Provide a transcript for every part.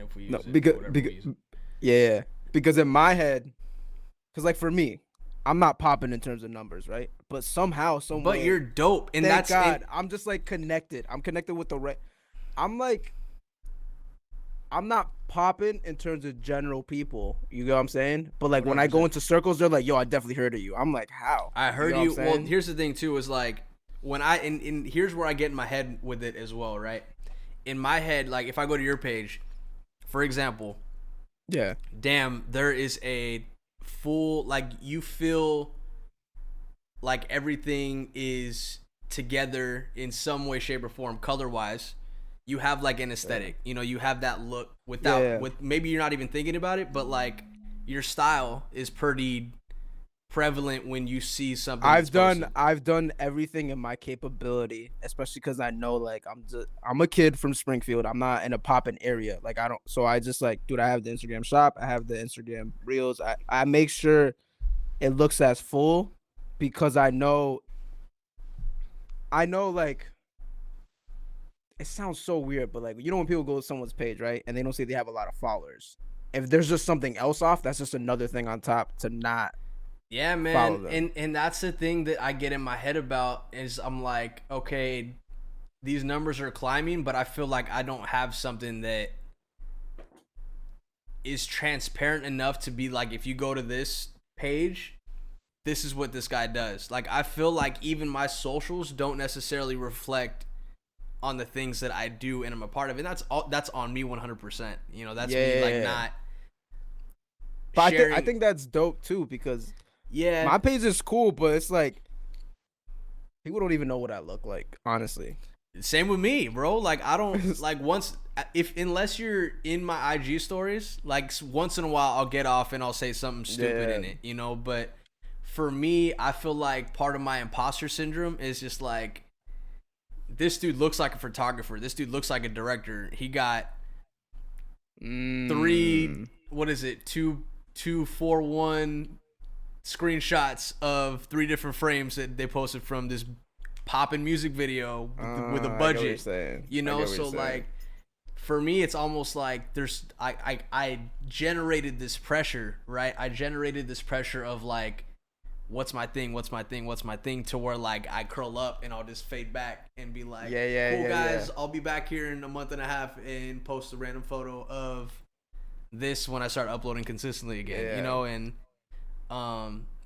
if we use No, it because, for whatever because reason. yeah, because in my head, because like for me, I'm not popping in terms of numbers, right? But somehow, some But way, you're dope, and thank that's and God, I'm just like connected. I'm connected with the right. I'm like, I'm not popping in terms of general people. You know what I'm saying? But like when I go 100%. into circles, they're like, "Yo, I definitely heard of you." I'm like, "How?" I You heard know what I'm you. Well, saying? here's the thing too is like when and here's where I get in my head with it as well, right? In my head, like if I go to your page, for example, Yeah. damn, there is a full like you feel like everything is together in some way, shape, or form, color wise. You have like an Yeah. aesthetic, you have that look Yeah. with maybe you're not even thinking about it, but like your style is pretty prevalent when you see something that's posted. I've done everything in my capability, especially because I know like I'm a kid from Springfield. I'm not in a poppin' area. Like I don't so I just like, dude, I have the Instagram shop, I have the Instagram reels. I make sure it looks as full because I know like it sounds so weird, but like when people go to someone's page, right? And they don't say they have a lot of followers. If there's just something else off, that's just another thing on top to not Yeah, follow man, them. and that's the thing that I get in my head about is I'm like, okay, these numbers are climbing, but I feel like I don't have something that is transparent enough to be like, if you go to this page, this is what this guy does. Like, I feel like even my socials don't necessarily reflect on the things that I do and I'm a part of, and that's on me 100%. That's Yeah, me yeah, like yeah. not But I sharing. think that's dope too because Yeah, my page is cool, but it's like people don't even know what I look like, honestly. same with me, bro. Like I don't like once if unless you're in my IG stories, like once in a while I'll get off and I'll say something stupid Yeah. in it. But for me, I feel like part of my imposter syndrome is just like this dude looks like a photographer. This dude looks like a director. He got three, Mm. what is it, 241 screenshots of three different frames that they posted from this poppin' music video with a I get what you're budget. saying. I get what So you're saying. like for me it's almost like I generated this pressure, right? I generated this pressure of like what's my thing to where like I curl up and I'll just fade back and be like, Yeah, yeah, cool yeah, yeah. guys, I'll be back here in a month and a half and post a random photo of this when I start uploading consistently again, Yeah. and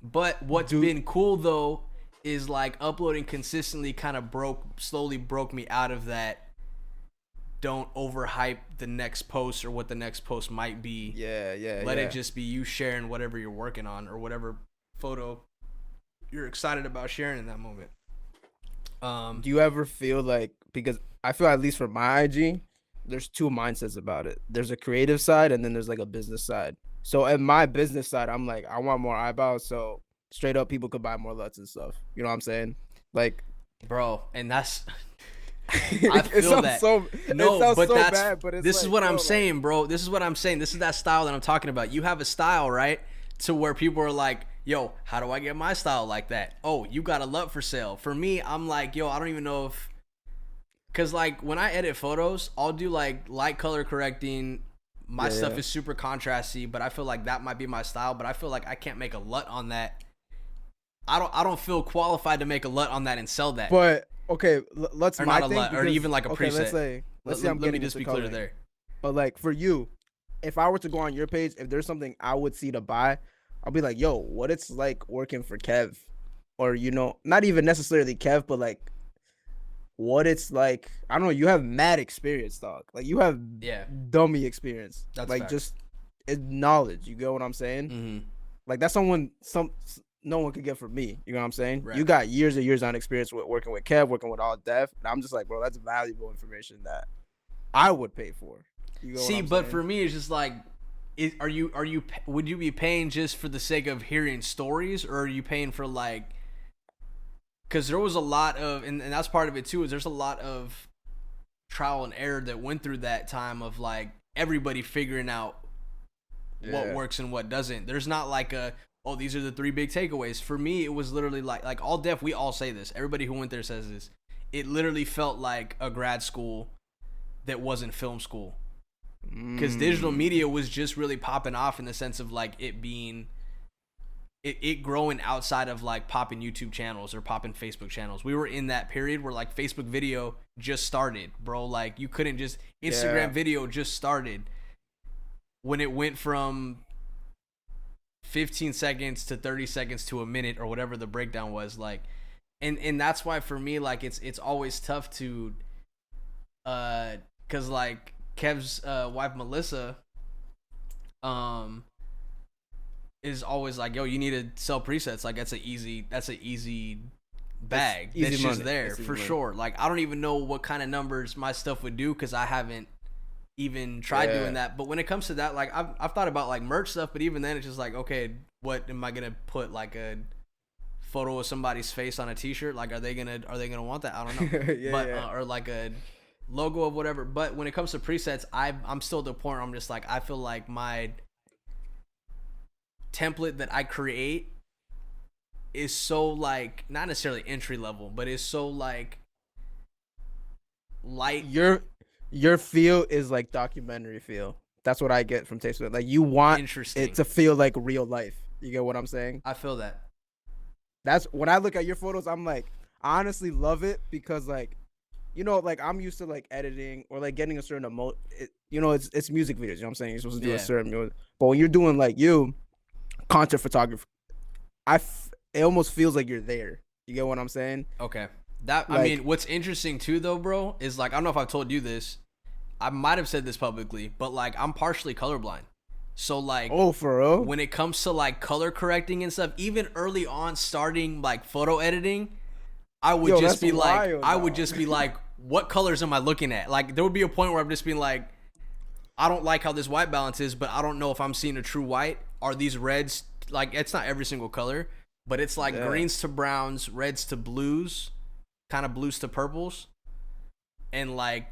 but what's Dude, been cool though is like uploading consistently kind of slowly broke me out of that don't overhype the next post or what the next post might be. yeah, yeah, Let it yeah. just be you sharing whatever you're working on or whatever photo you're excited about sharing in that moment. Do you ever feel like, because I feel at least for my IG, there's two mindsets about it. There's a creative side and then there's like a business side. So at my business side, I'm like, I want more eyeballs so straight up people could buy more LUTs and stuff. You know what I'm saying? Like Bro, and that's I it feel sounds that. so No, but that's bad, but it's this is like, what I'm yo, like, saying, bro. This is what I'm saying. This is that style that I'm talking about. You have a style, right? To where people are like, yo, how do I get my style like that? Oh, you got a LUT for sale. For me, I'm like, yo, I don't even know if cause like when I edit photos, I'll do like light color correcting. My yeah, stuff yeah. is super contrasty, but I feel like that might be my style. But I feel like I can't make a LUT on that. I don't feel qualified to make a LUT on that and sell that. But okay, let's Or my not a thing LUT, or because even like a okay, preset. let's say I'm Let me getting just into be clear coloring. there. But like for you, if I were to go on your page, if there's something I would see to buy, I'll be like, yo, what it's like working for Kev. Or not even necessarily Kev, but like what it's like. I don't know, you have mad experience, dog. Like you have Yeah, dummy experience. that's Like facts. just it's knowledge. You get what I'm saying? Mm-hmm. Like that's no one could get from me. You know what I'm saying? Right. You got years and years on experience with working with Kev, working with all deaf. And I'm just like, bro, that's valuable information that I would pay for. You know what See, I'm but saying? for me, it's just like, would you be paying just for the sake of hearing stories, or are you paying for like? Because there was a lot of, and that's part of it too. Is there's a lot of trial and error that went through that time of like everybody figuring out what Yeah. works and what doesn't. There's not like oh, these are the three big takeaways. For me, it was literally like all deaf. We all say this. Everybody who went there says this. It literally felt like a grad school that wasn't film school. because digital media was just really popping off in the sense of like it being it growing outside of like popping YouTube channels or popping Facebook channels. We were in that period where like Facebook video just started, bro. Like you couldn't just Instagram video just started when it went from 15 seconds to 30 seconds to a minute or whatever the breakdown was, like, and that's why for me, like, it's always tough to because like Kev's wife Melissa is always like, yo, you need to sell presets. Like that's an easy bag. That's just there for sure. Like I don't even know what kind of numbers my stuff would do because I haven't even tried doing that. But when it comes to that, like I've thought about like merch stuff, but even then it's just like, okay, what am I gonna put, like a photo of somebody's face on a t-shirt? Like are they gonna want that? I don't know. Or like a logo of whatever. But when it comes to presets, I'm still at the point where I'm just like, I feel like my template that I create is so like not necessarily entry level, but is so like light. Your feel is like documentary feel. That's what I get from Taste of It. Like you want it to feel like real life. You get what I'm saying? I feel that. That's when I look at your photos, I'm like, I honestly love it because like, you know, like I'm used to like editing or like getting a certain it's music videos. You know what I'm saying? You're supposed to do a certain, but when you're doing like content photography, it almost feels like you're there. You get what I'm saying? Okay. That, like, I mean, what's interesting too though, bro, is like, I don't know if I've told you this. I might have said this publicly, but like I'm partially colorblind. So like, oh, for real? When it comes to like color correcting and stuff, even early on starting like photo editing, I would just be like, what colors am I looking at? Like there would be a point where I'm just being like, I don't like how this white balance is, but I don't know if I'm seeing a true white. Are these reds, like it's not every single color, but it's like greens to browns, reds to blues, kind of blues to purples, and like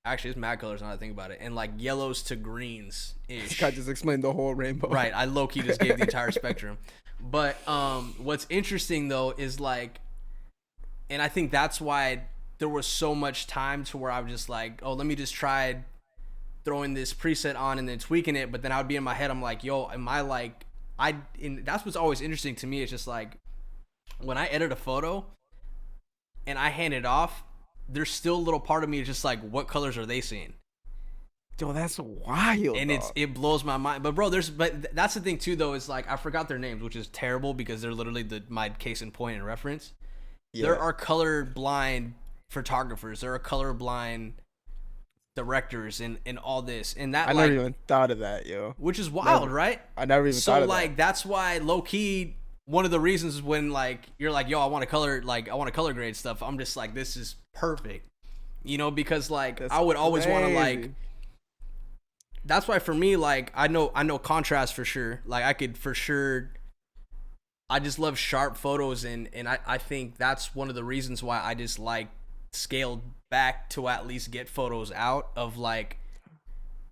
actually it's mad colors now that I think about it, and like yellows to greens ish. I just explained the whole rainbow. Right, I low-key just gave the entire spectrum. But what's interesting though is like, and I think that's why there was so much time to where I was just like, oh, let me just try throwing this preset on and then tweaking it. But then I would be in my head, I'm like, yo, am I like, that's what's always interesting to me. It's just like when I edit a photo and I hand it off, there's still a little part of me just like, what colors are they seeing? Yo, that's wild. And it blows my mind. But bro, but that's the thing too though, is like I forgot their names, which is terrible because they're literally my case in point and reference. Yeah. There are colorblind photographers. There are colorblind directors and all this. And that, I never even thought of that, yo. Which is wild, right? I never even thought of that. So like that's why low key one of the reasons is when like you're like, yo, I want to color grade stuff. I'm just like, this is perfect. You know, because like I would always want to like, that's why for me, like I know contrast for sure. Like I could for sure, I just love sharp photos, and I think that's one of the reasons why I just like scaled back to at least get photos out of like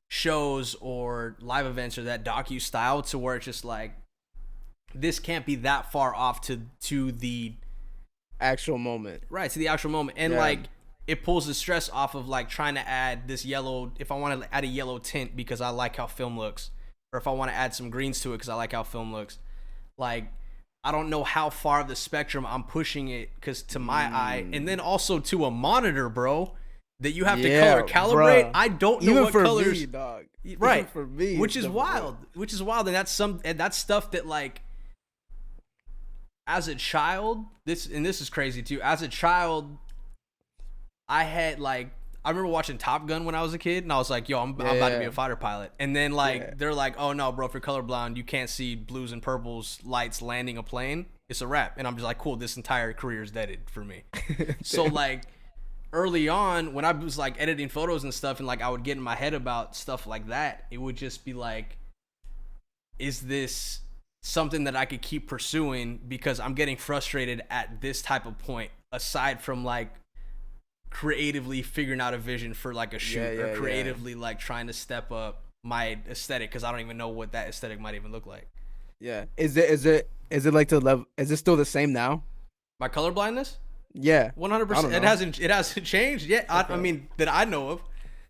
shows or live events or that docu style, to where it's just like, this can't be that far off to the actual moment. Right, to the actual moment. And like it pulls the stress off of like trying to add this yellow, if I want to add a yellow tint because I like how film looks, or if I want to add some greens to it because I like how film looks. Like I don't know how far of the spectrum I'm pushing it, because to my eye, and then also to a monitor, bro, that you have to color calibrate. Bruh. I don't know what colors. Me, dog. Right. Even for me, which is wild. Which is wild, and that's stuff that like, as a child, this is crazy too. As a child, I had like, I remember watching Top Gun when I was a kid, and I was like, yo, I'm about to be a fighter pilot. And then like they're like, oh no, bro, if you're colorblind, you can't see blues and purples lights landing a plane. It's a wrap. And I'm just like, cool, this entire career is deaded for me. So like early on, when I was like editing photos and stuff, and like I would get in my head about stuff like that, it would just be like, is this something that I could keep pursuing because I'm getting frustrated at this type of point, aside from like creatively figuring out a vision for like a shoot, or creatively like trying to step up my aesthetic, because I don't even know what that aesthetic might even look like. Yeah. Is it like to level? Is it still the same now? My color blindness? Yeah. 100%. It hasn't changed yet. I mean, that I know of.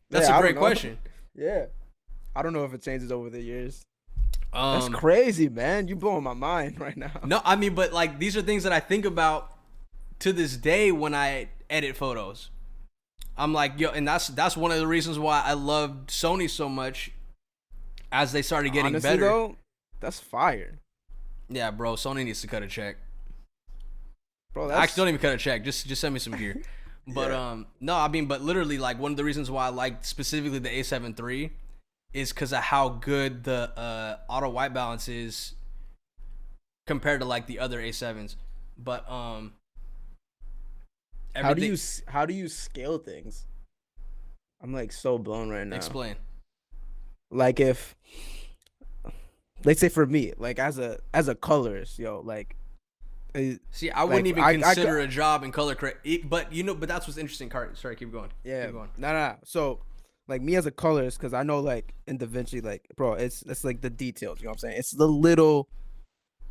That's a great question. Yeah. I don't know if it changes over the years. That's Um, crazy, man. You blowing my mind right now. no, I mean, but like these are things that I think about to this day when I edit photos. I'm like, yo, and that's one of the reasons why I loved Sony so much as they started getting Honestly, better. though, that's fire. Yeah, bro, Sony needs to cut a check. Bro, Actually, don't even cut a check. Just send me some gear. But Yeah. no, I mean, but literally, like one of the reasons why I like specifically the A7 III is because of how good the auto white balance is compared to like the other A7s. But How do you scale things? I'm like so blown right now. explain? Like if, let's say for me, like as a colorist, yo, like See, I wouldn't like, even consider a job in color correct, but but that's what's interesting. Sorry, keep going. yeah, Keep going. no. So like me as a colorist, because I know like in Da Vinci, like bro, it's like the details. You know what I'm saying? It's the little,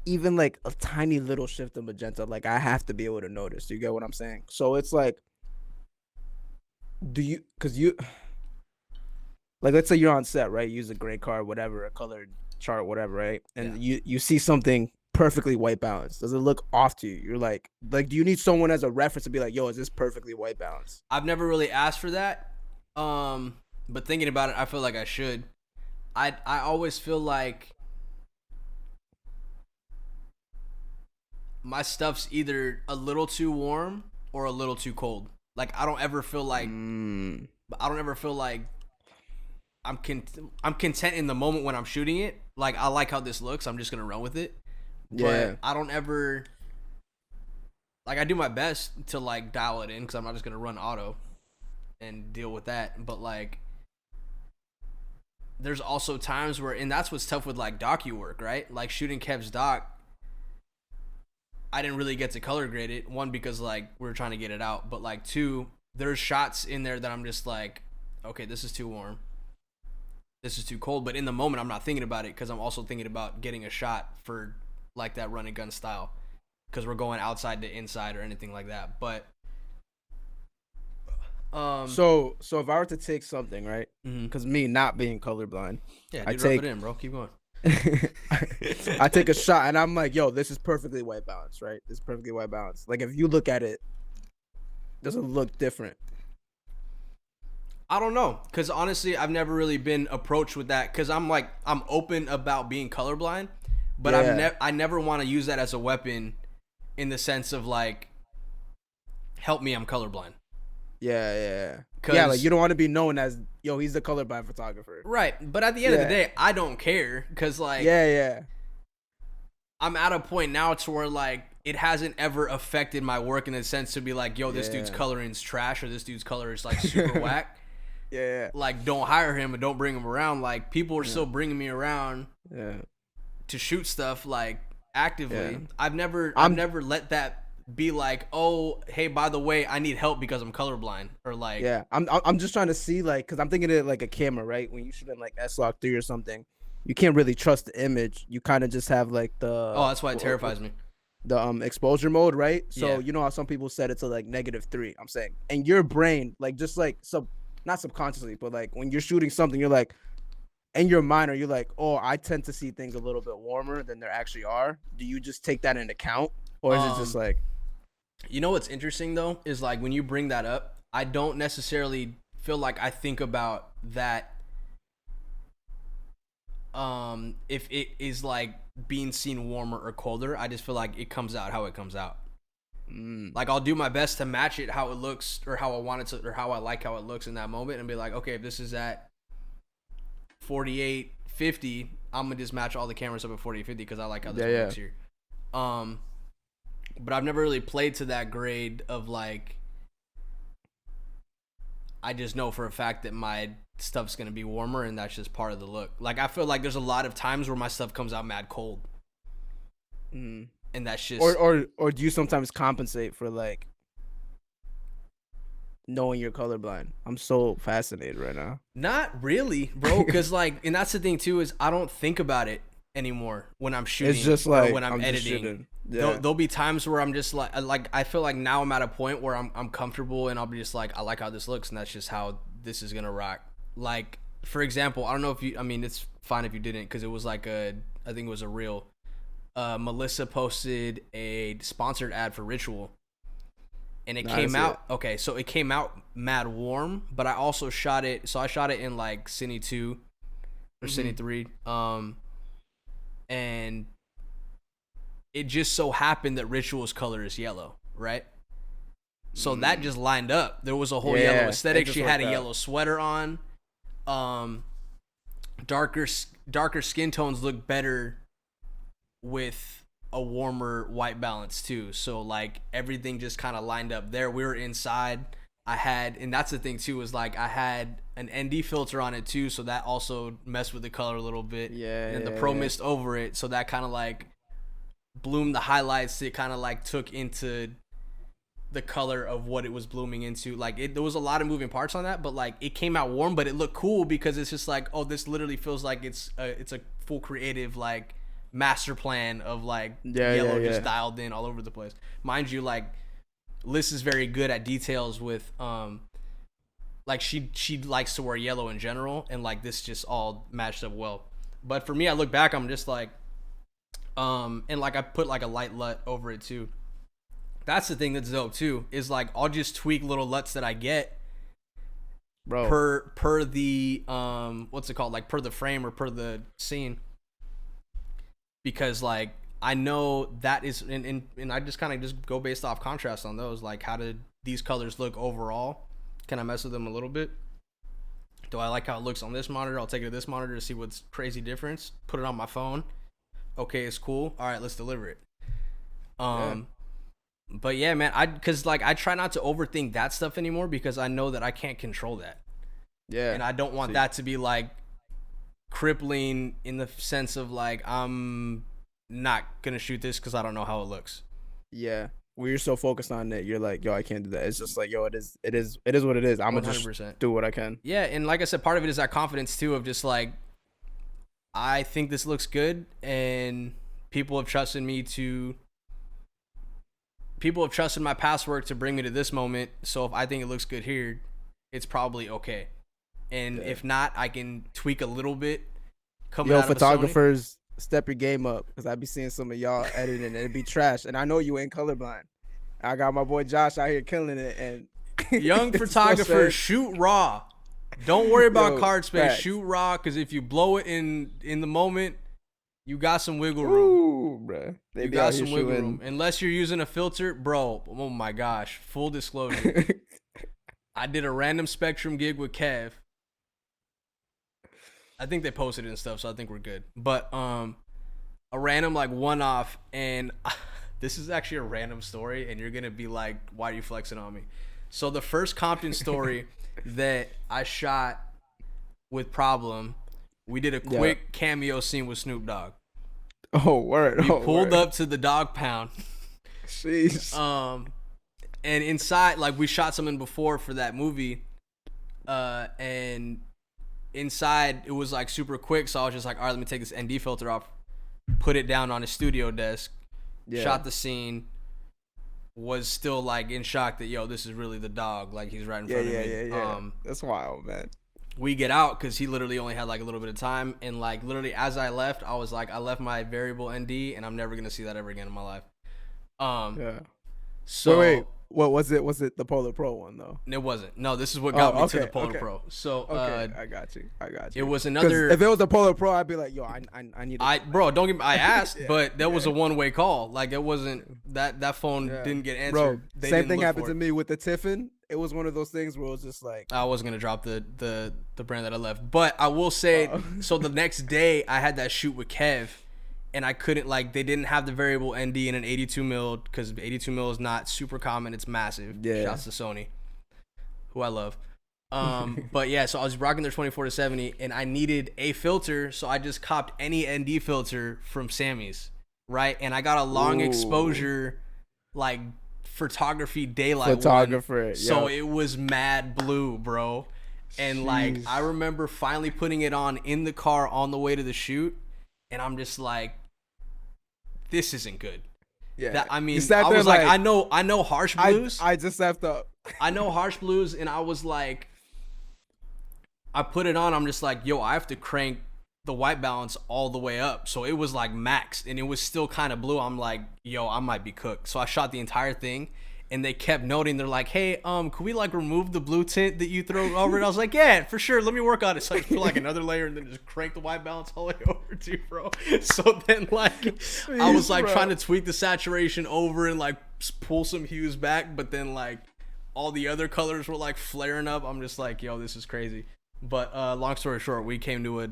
even like a tiny little shift of magenta. Like I have to be able to notice. You get what I'm saying? So it's like, because you, like let's say you're on set, right? You use a gray card, whatever, a colored chart, whatever, right? And you see something perfectly white balanced. Does it look off to you? You're like do you need someone as a reference to be like, yo, is this perfectly white balanced? I've never really asked for that, but thinking about it, I feel like I should. I always feel like my stuff's either a little too warm or a little too cold. Like I don't ever feel like I'm content in the moment when I'm shooting it. Like I like how this looks. I'm just gonna run with it. Yeah. But I don't ever like I do my best to like dial it in because I'm not just gonna run auto and deal with that. But like there's also times where, and that's what's tough with like docu work, right? Like shooting Kev's doc, I didn't really get to color grade it. One, because like we were trying to get it out, but like two, there's shots in there that I'm just like, okay, this is too warm, this is too cold. But in the moment, I'm not thinking about it because I'm also thinking about getting a shot for like that run and gun style, because we're going outside to inside or anything like that. But so if I were to take something, right? Mhm. Because me not being colorblind, yeah, I dude, take rub it in, bro. Keep going. I take a shot and I'm like, yo, this is perfectly white balance, right? This is perfectly white balance. Like if you look at it, does it look different? I don't know, because honestly, I've never really been approached with that, because I'm open about being colorblind, but Yeah. I never want to use that as a weapon in the sense of like, help me, I'm colorblind. Yeah. Yeah, like you don't want to be known as, yo, he's the colorblind photographer. Right, but at the end of the day, I don't care, because like, Yeah. I'm at a point now to where like it hasn't ever affected my work in the sense to be like, yo, this dude's coloring's trash or this dude's color is like super whack. Yeah. Like, don't hire him and don't bring him around. Like, people are still bringing me around to shoot stuff like actively. Yeah. I've never let that be like, oh, hey, by the way, I need help because I'm colorblind, or like, Yeah, I'm just trying to see, like, because I'm thinking of it like a camera, right? When you shoot in like S-Log 3 or something, you can't really trust the image. You kind of just have like the that's why it terrifies me. The exposure mode, right? So Yeah. you know how some people set it to like -3. I'm saying, and your brain, like, just like not subconsciously, but like when you're shooting something, you're like, in your mind, are you like, oh, I tend to see things a little bit warmer than they actually are? Do you just take that into account, or is it just like? You know what's interesting though is like when you bring that up, I don't necessarily feel like I think about that. If it is like being seen warmer or colder, I just feel like it comes out how it comes out. Like I'll do my best to match it how it looks, or how I want it to, or how I like how it looks in that moment, and be like, okay, if this is at 48, 50, I'm gonna just match all the cameras up at 48, 50 because I like how this one looks here. But I've never really played to that grade of like, I just know for a fact that my stuff's gonna be warmer and that's just part of the look. Like I feel like there's a lot of times where my stuff comes out mad cold, and that's just or do you sometimes compensate for like knowing you're colorblind? I'm so fascinated right now. Not really, bro, because like, and that's the thing too, is I don't think about it anymore when I'm shooting. It's just like when I'm editing. There'll be times where I'm just like I feel like now I'm at a point where I'm comfortable and I'll be just like, I like how this looks and that's just how this is gonna rock. Like for example, I don't know if you. I mean, it's fine if you didn't, because it was like I think it was a reel. Melissa posted a sponsored ad for Ritual, and it came out. Okay, so it came out mad warm, but I also shot it. So I shot it in like Cine 2 or Cine 3. And it just so happened that Ritual's color is yellow, right? So that just lined up. There was a whole yellow aesthetic. She had a yellow sweater on. Darker skin tones look better with a warmer white balance too. So like everything just kind of lined up there. We were inside. And that's the thing too, is like I had an ND filter on it too, so that also messed with the color a little bit. Yeah. And the pro mist over it, so that kind of like bloomed the highlights. It kind of like took into the color of what it was blooming into. Like there was a lot of moving parts on that, but like it came out warm, but it looked cool because it's just like, oh, this literally feels like it's a full creative like master plan of like yellow just dialed in all over the place. Mind you, like Liz is very good at details with like she likes to wear yellow in general, and like this just all matched up well. But for me, I look back, I'm just like and like I put like a light LUT over it too. That's the thing that's dope too, is like I'll just tweak little LUTs that I get, bro, per the what's it called, like per the frame or per the scene, because like I know that is, and I just kind of just go based off contrast on those. Like, how did these colors look overall? Can I mess with them a little bit? Do I like how it looks on this monitor? I'll take it to this monitor to see what's crazy difference. Put it on my phone. Okay, it's cool. All right, let's deliver it. But yeah, man, cause like I try not to overthink that stuff anymore, because I know that I can't control that. Yeah. And I don't want that to be like crippling in the sense of like I'm not gonna shoot this because I don't know how it looks. Yeah, when you're so focused on it, you're like, yo, I can't do that. It's just like, yo, it is what it is. I'm gonna just do what I can. Yeah, and like I said, part of it is that confidence too, of just like, I think this looks good, and people have trusted my past work to bring me to this moment. So if I think it looks good here, it's probably okay. And if not, I can tweak a little bit. Yo, photographers, step your game up, because I be seeing some of y'all editing and it'd be trash. And I know you ain't colorblind. I got my boy Josh out here killing it. And young photographers, shoot raw. Don't worry about card space. Facts. Shoot raw, because if you blow it in the moment, you got some wiggle room. Ooh, bro. You got some wiggle room. Unless you're using a filter, bro. Oh my gosh. Full disclosure. I did a random Spectrum gig with Kev. I think they posted it and stuff, so I think we're good. But a random like one-off, and this is actually a random story, and you're gonna be like, why are you flexing on me? So the first Compton story that I shot with Problem, we did a quick cameo scene with Snoop Dogg. Oh, word. We pulled up to the dog pound. Jeez. And inside, like, we shot something before for that movie, and inside it was like super quick, so I was just like, all right, let me take this ND filter off, put it down on his studio desk, shot the scene, was still like in shock that, yo, this is really the dog, like he's right in front of me. Yeah. That's wild, man. We get out because he literally only had like a little bit of time, and like literally as I left, I was like, I left my variable ND, and I'm never gonna see that ever again in my life. So wait, what was it? Was it the Polar Pro one though? It wasn't. No, this is what got me to the Polar Pro. So I got you. It was another. If it was a Polar Pro, I'd be like, yo, I need. Bro, don't get me. I asked, but that was a one-way call. Like it wasn't that phone didn't get answered. Bro, same thing happened to me with the Tiffin. It was one of those things where it was just like, I wasn't gonna drop the brand that I left, but I will say. So the next day, I had that shoot with Kev. And I couldn't, like, they didn't have the variable ND in an 82 mil, because 82 mil is not super common. It's massive. Yeah. Shouts to Sony, who I love. But yeah, so I was rocking their 24-70, and I needed a filter, so I just copped any ND filter from Sammy's, right? And I got a long exposure, like, photography daylight one. So it was mad blue, bro. And, like, I remember finally putting it on in the car on the way to the shoot, and I'm just like, this isn't good. Yeah. I mean, I was like, I know harsh blues. I just have to. I know harsh blues, and I was like, I put it on. I'm just like, yo, I have to crank the white balance all the way up. So it was like max, and it was still kind of blue. I'm like, yo, I might be cooked. So I shot the entire thing, and they kept noting. They're like, hey, could we like remove the blue tint that you throw over it? I was like, yeah, for sure. Let me work on it. So I put like another layer, and then just crank the white balance all the way over to, bro. So then like, I was like trying to tweak the saturation over and like pull some hues back, but then like all the other colors were like flaring up. I'm just like, yo, this is crazy. But long story short, we came to a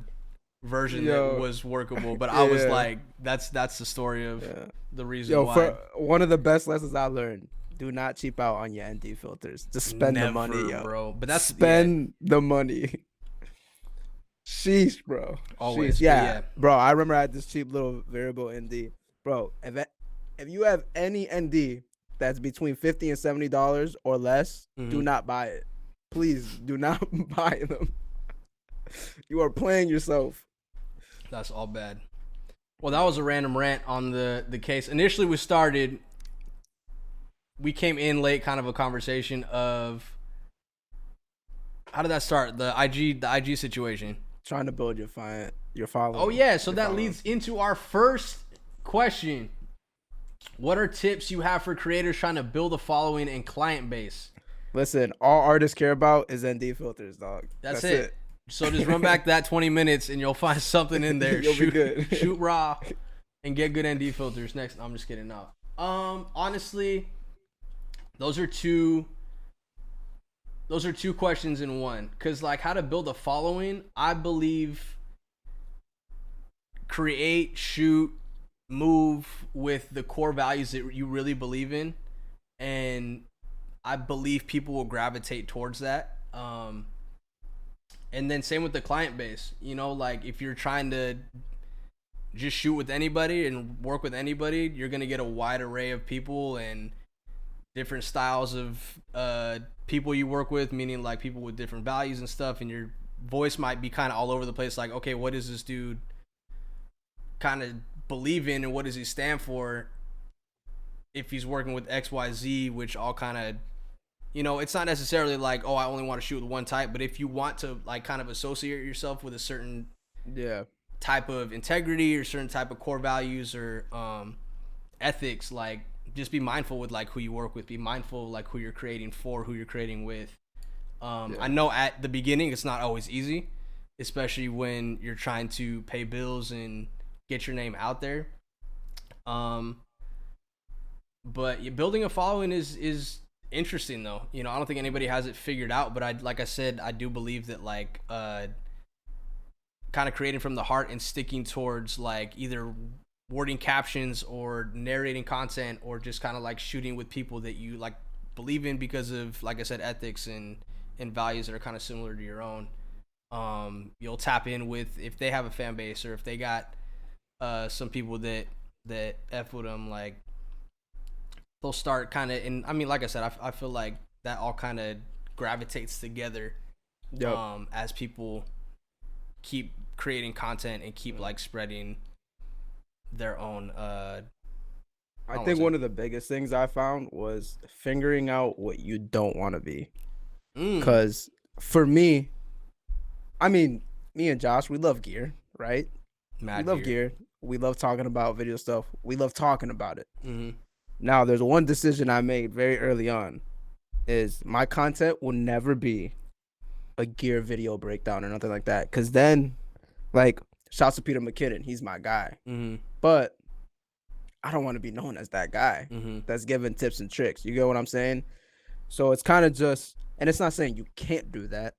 version that was workable, but I was like, that's the story of the reason why. For one of the best lessons I learned, do not cheap out on your ND filters. Just spend the money, yo. Bro. But that's spend the money. Sheesh, bro. Always. Sheesh. Yeah, bro. I remember I had this cheap little variable ND, bro. If you have any ND that's between $50 and $70 or less, do not buy it. Please do not buy them. You are playing yourself. That's all bad. Well, that was a random rant on the case. Initially, we came in late, kind of a conversation of how did that start? The IG situation. Trying to build your following. Oh yeah, so that leads into our first question. What are tips you have for creators trying to build a following and client base? Listen, all artists care about is ND filters, dog. That's it. So just run back that 20 minutes and you'll find something in there. You'll be good. Shoot raw and get good ND filters. Next, I'm just kidding. No. Honestly, those are two questions in one. Cause like how to build a following, I believe create, shoot, move with the core values that you really believe in, and I believe people will gravitate towards that. And then same with the client base, you know, like if you're trying to just shoot with anybody and work with anybody, you're going to get a wide array of people and different styles of people you work with, meaning like people with different values and stuff. And your voice might be kind of all over the place. Like, okay, what does this dude kind of believe in and what does he stand for if he's working with XYZ, which all kind of, you know, it's not necessarily like, oh, I only want to shoot with one type, but if you want to like kind of associate yourself with a certain type of integrity or certain type of core values or ethics, like just be mindful with like who you work with, be mindful like who you're creating for, who you're creating with. I know at the beginning it's not always easy, especially when you're trying to pay bills and get your name out there. But building a following is interesting though. You know, I don't think anybody has it figured out, but like I said, I do believe that like kind of creating from the heart and sticking towards like either wording captions or narrating content or just kind of like shooting with people that you like believe in because of, like I said, ethics and values that are kind of similar to your own. You'll tap in with if they have a fan base or if they got some people that F with them, like they'll start kind of, and I mean, like I said, I feel like that all kind of gravitates together as people keep creating content and keep like spreading their own. I think one of the biggest things I found was figuring out what you don't want to be. Because for me, I mean, me and Josh, we love gear, right? We love gear. We love talking about video stuff. We love talking about it. Now, there's one decision I made very early on is my content will never be a gear video breakdown or nothing like that. Because then, like, shouts to Peter McKinnon. He's my guy. But I don't want to be known as that guy that's giving tips and tricks. You get what I'm saying? So it's kind of just, and it's not saying you can't do that.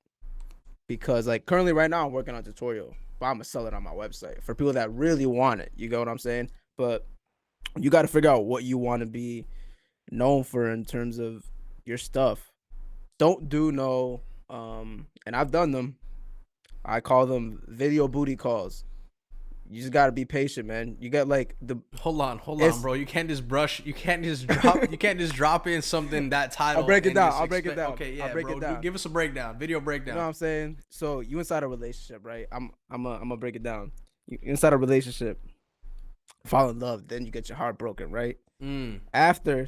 Because, like, currently right now I'm working on a tutorial. But I'm going to sell it on my website for people that really want it. You get what I'm saying? But you got to figure out what you want to be known for in terms of your stuff. Don't do no, and I've done them. I call them video booty calls. You just got to be patient, man. You got like the hold on, bro. You can't just drop in something that title. I'll break it down. Okay, yeah, bro. Give us a breakdown. Video breakdown. You know what I'm saying? So you inside a relationship, right? I'm gonna break it down. You inside a relationship, fall in love, then you get your heart broken, right? After,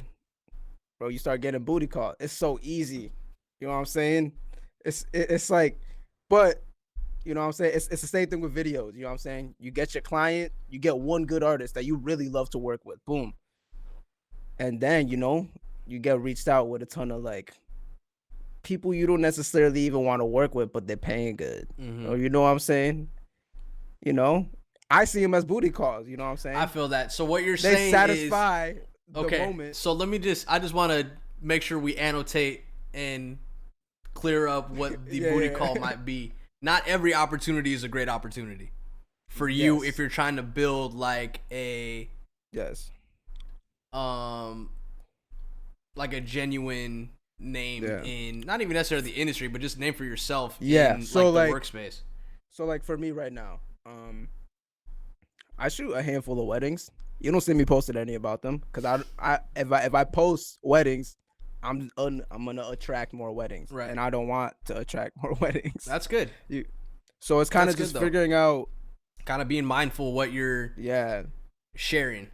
bro, you start getting booty call. It's so easy. You know what I'm saying? It's like, but You know what I'm saying? It's the same thing with videos. You know what I'm saying? You get your client, you get one good artist that you really love to work with. Boom. And then, you get reached out with a ton of like people you don't necessarily even want to work with, but they're paying good. Or you know what I'm saying? I see them as booty calls. You know what I'm saying? I feel that. So what you're saying they satisfy the okay, moment. So I just want to make sure we annotate and clear up what the booty call might be. Not every opportunity is a great opportunity for you if you're trying to build like a like a genuine name in not even necessarily the industry, but just name for yourself in so like the workspace. So like for me right now, I shoot a handful of weddings. You don't see me posted any about them because if I post weddings, I'm gonna attract more weddings, right? And I don't want to attract more weddings. That's good. So it's kind of just figuring out, kind of being mindful what you're sharing.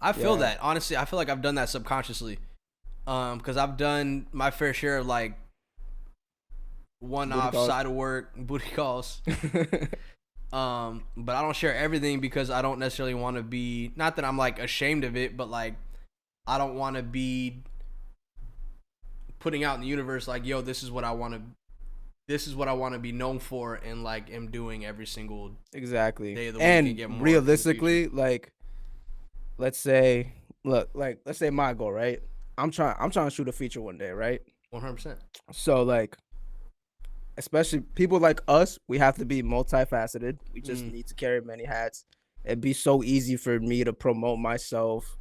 I feel that honestly. I feel like I've done that subconsciously, because I've done my fair share of like one-off side of work booty calls. But I don't share everything because I don't necessarily want to be, not that I'm like ashamed of it, but like I don't want to be putting out in the universe like, yo, this is what I want to be known for, and like am doing every single day of the week. And get more realistically, like let's say my goal, right? I'm trying to shoot a feature one day, right? 100%. So like, especially people like us, we have to be multifaceted. We just need to carry many hats. It'd be so easy for me to promote myself.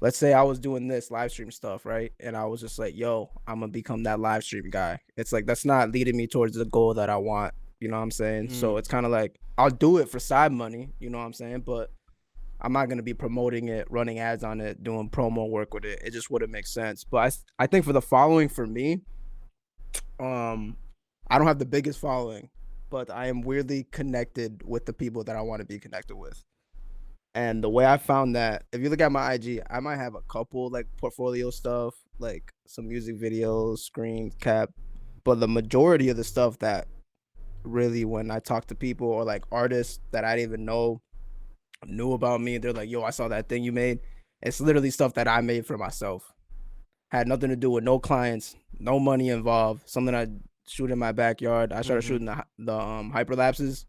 Let's say I was doing this live stream stuff, right? And I was just like, yo, I'm going to become that live stream guy. It's like, that's not leading me towards the goal that I want. You know what I'm saying? So it's kind of like, I'll do it for side money. You know what I'm saying? But I'm not going to be promoting it, running ads on it, doing promo work with it. It just wouldn't make sense. But I think for the following, for me, I don't have the biggest following, but I am weirdly connected with the people that I want to be connected with. And the way I found that, if you look at my IG, I might have a couple like portfolio stuff, like some music videos, screen cap, but the majority of the stuff that really, when I talk to people or like artists that I didn't even know knew about me, they're like, yo, I saw that thing you made. It's literally stuff that I made for myself. Had nothing to do with no clients, no money involved, something I shoot in my backyard. I started shooting the hyperlapses.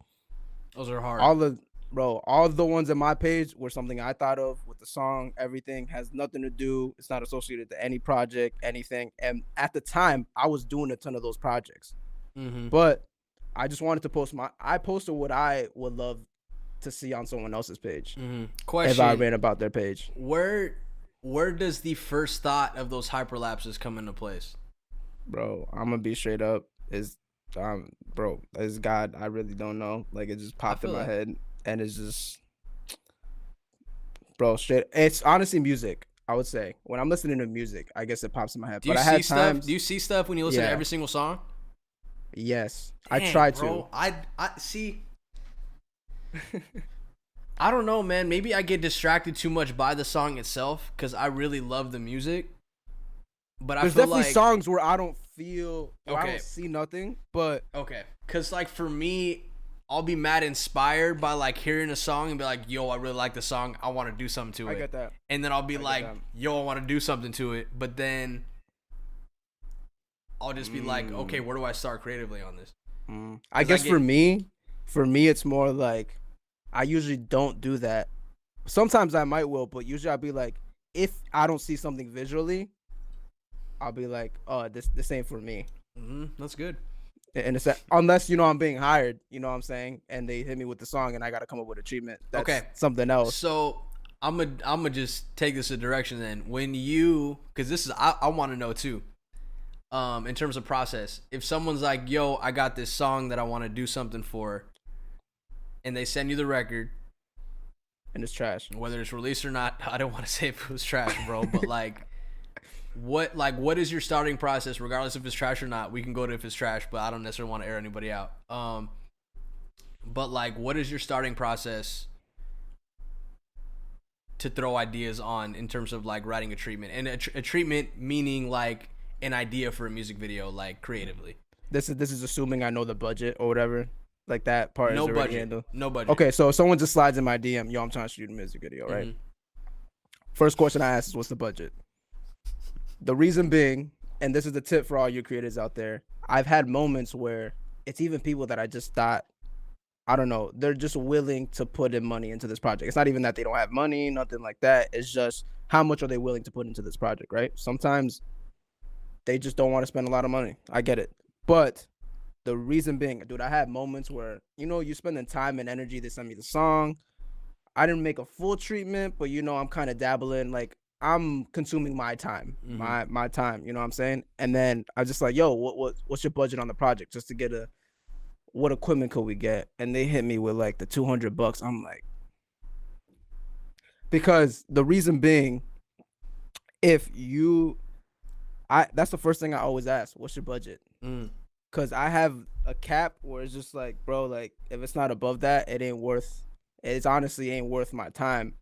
Those are hard. All the ones on my page were something I thought of with the song. Everything has nothing to do. It's not associated to any project, anything. And at the time, I was doing a ton of those projects. But I just wanted to post I posted what I would love to see on someone else's page. Question: if I ran about their page, where does the first thought of those hyperlapses come into place? Bro, I'm gonna be straight up. It's God. I really don't know. Like, it just popped in my head, and it's just, bro, straight. It's honestly music. I would say when I'm listening to music, I guess it pops in my head. Do you see stuff when you listen to every single song? Yes, Dang, I try bro. to. I see. I don't know, man. Maybe I get distracted too much by the song itself because I really love the music. But there's definitely songs where I don't feel, I don't see nothing. But because like for me, I'll be mad inspired by like hearing a song and be like, yo, I really like the song. I want to do something to it. I get that. And then I'll be like, yo, I want to do something to it. But then I'll just be like, okay, where do I start creatively on this? I guess for me, it's more like I usually don't do that. Sometimes I might will, but usually I'll be like, if I don't see something visually, I'll be like, oh, this ain't for me. That's good. And it's unless, I'm being hired, you know what I'm saying? And they hit me with the song and I got to come up with a treatment. That's something else. So I'm gonna just take this a direction then. When you, because this is, I want to know too, in terms of process, if someone's like, yo, I got this song that I want to do something for, and they send you the record, and it's trash, whether it's released or not, I don't want to say if it was trash, bro, but like, what is your starting process, regardless if it's trash or not? We can go to if it's trash, but I don't necessarily want to air anybody out. But like, what is your starting process to throw ideas on in terms of like writing a treatment? And a treatment meaning like an idea for a music video, like creatively. This is assuming I know the budget or whatever. Like that part is No already budget. handled. No budget. Okay, so if someone just slides in my DM, yo, I'm trying to shoot a music video, right? Mhm. First question I ask is, what's the budget? The reason being, and this is the tip for all you creators out there, I've had moments where it's even people that I just thought, I don't know, they're just willing to put in money into this project. It's not even that they don't have money, nothing like that. It's just how much are they willing to put into this project, right? Sometimes they just don't want to spend a lot of money. I get it. But the reason being, dude, I had moments where, you spending time and energy to send me the song. I didn't make a full treatment, but I'm kind of dabbling. Like, I'm consuming my time, my time. You know what I'm saying? And then I was just like, yo, what's your budget on the project, just to get what equipment could we get? And they hit me with like the $200. I'm like, because the reason being, if that's the first thing I always ask. What's your budget? Cause I have a cap where it's just like, bro, like if it's not above that, it honestly ain't worth my time.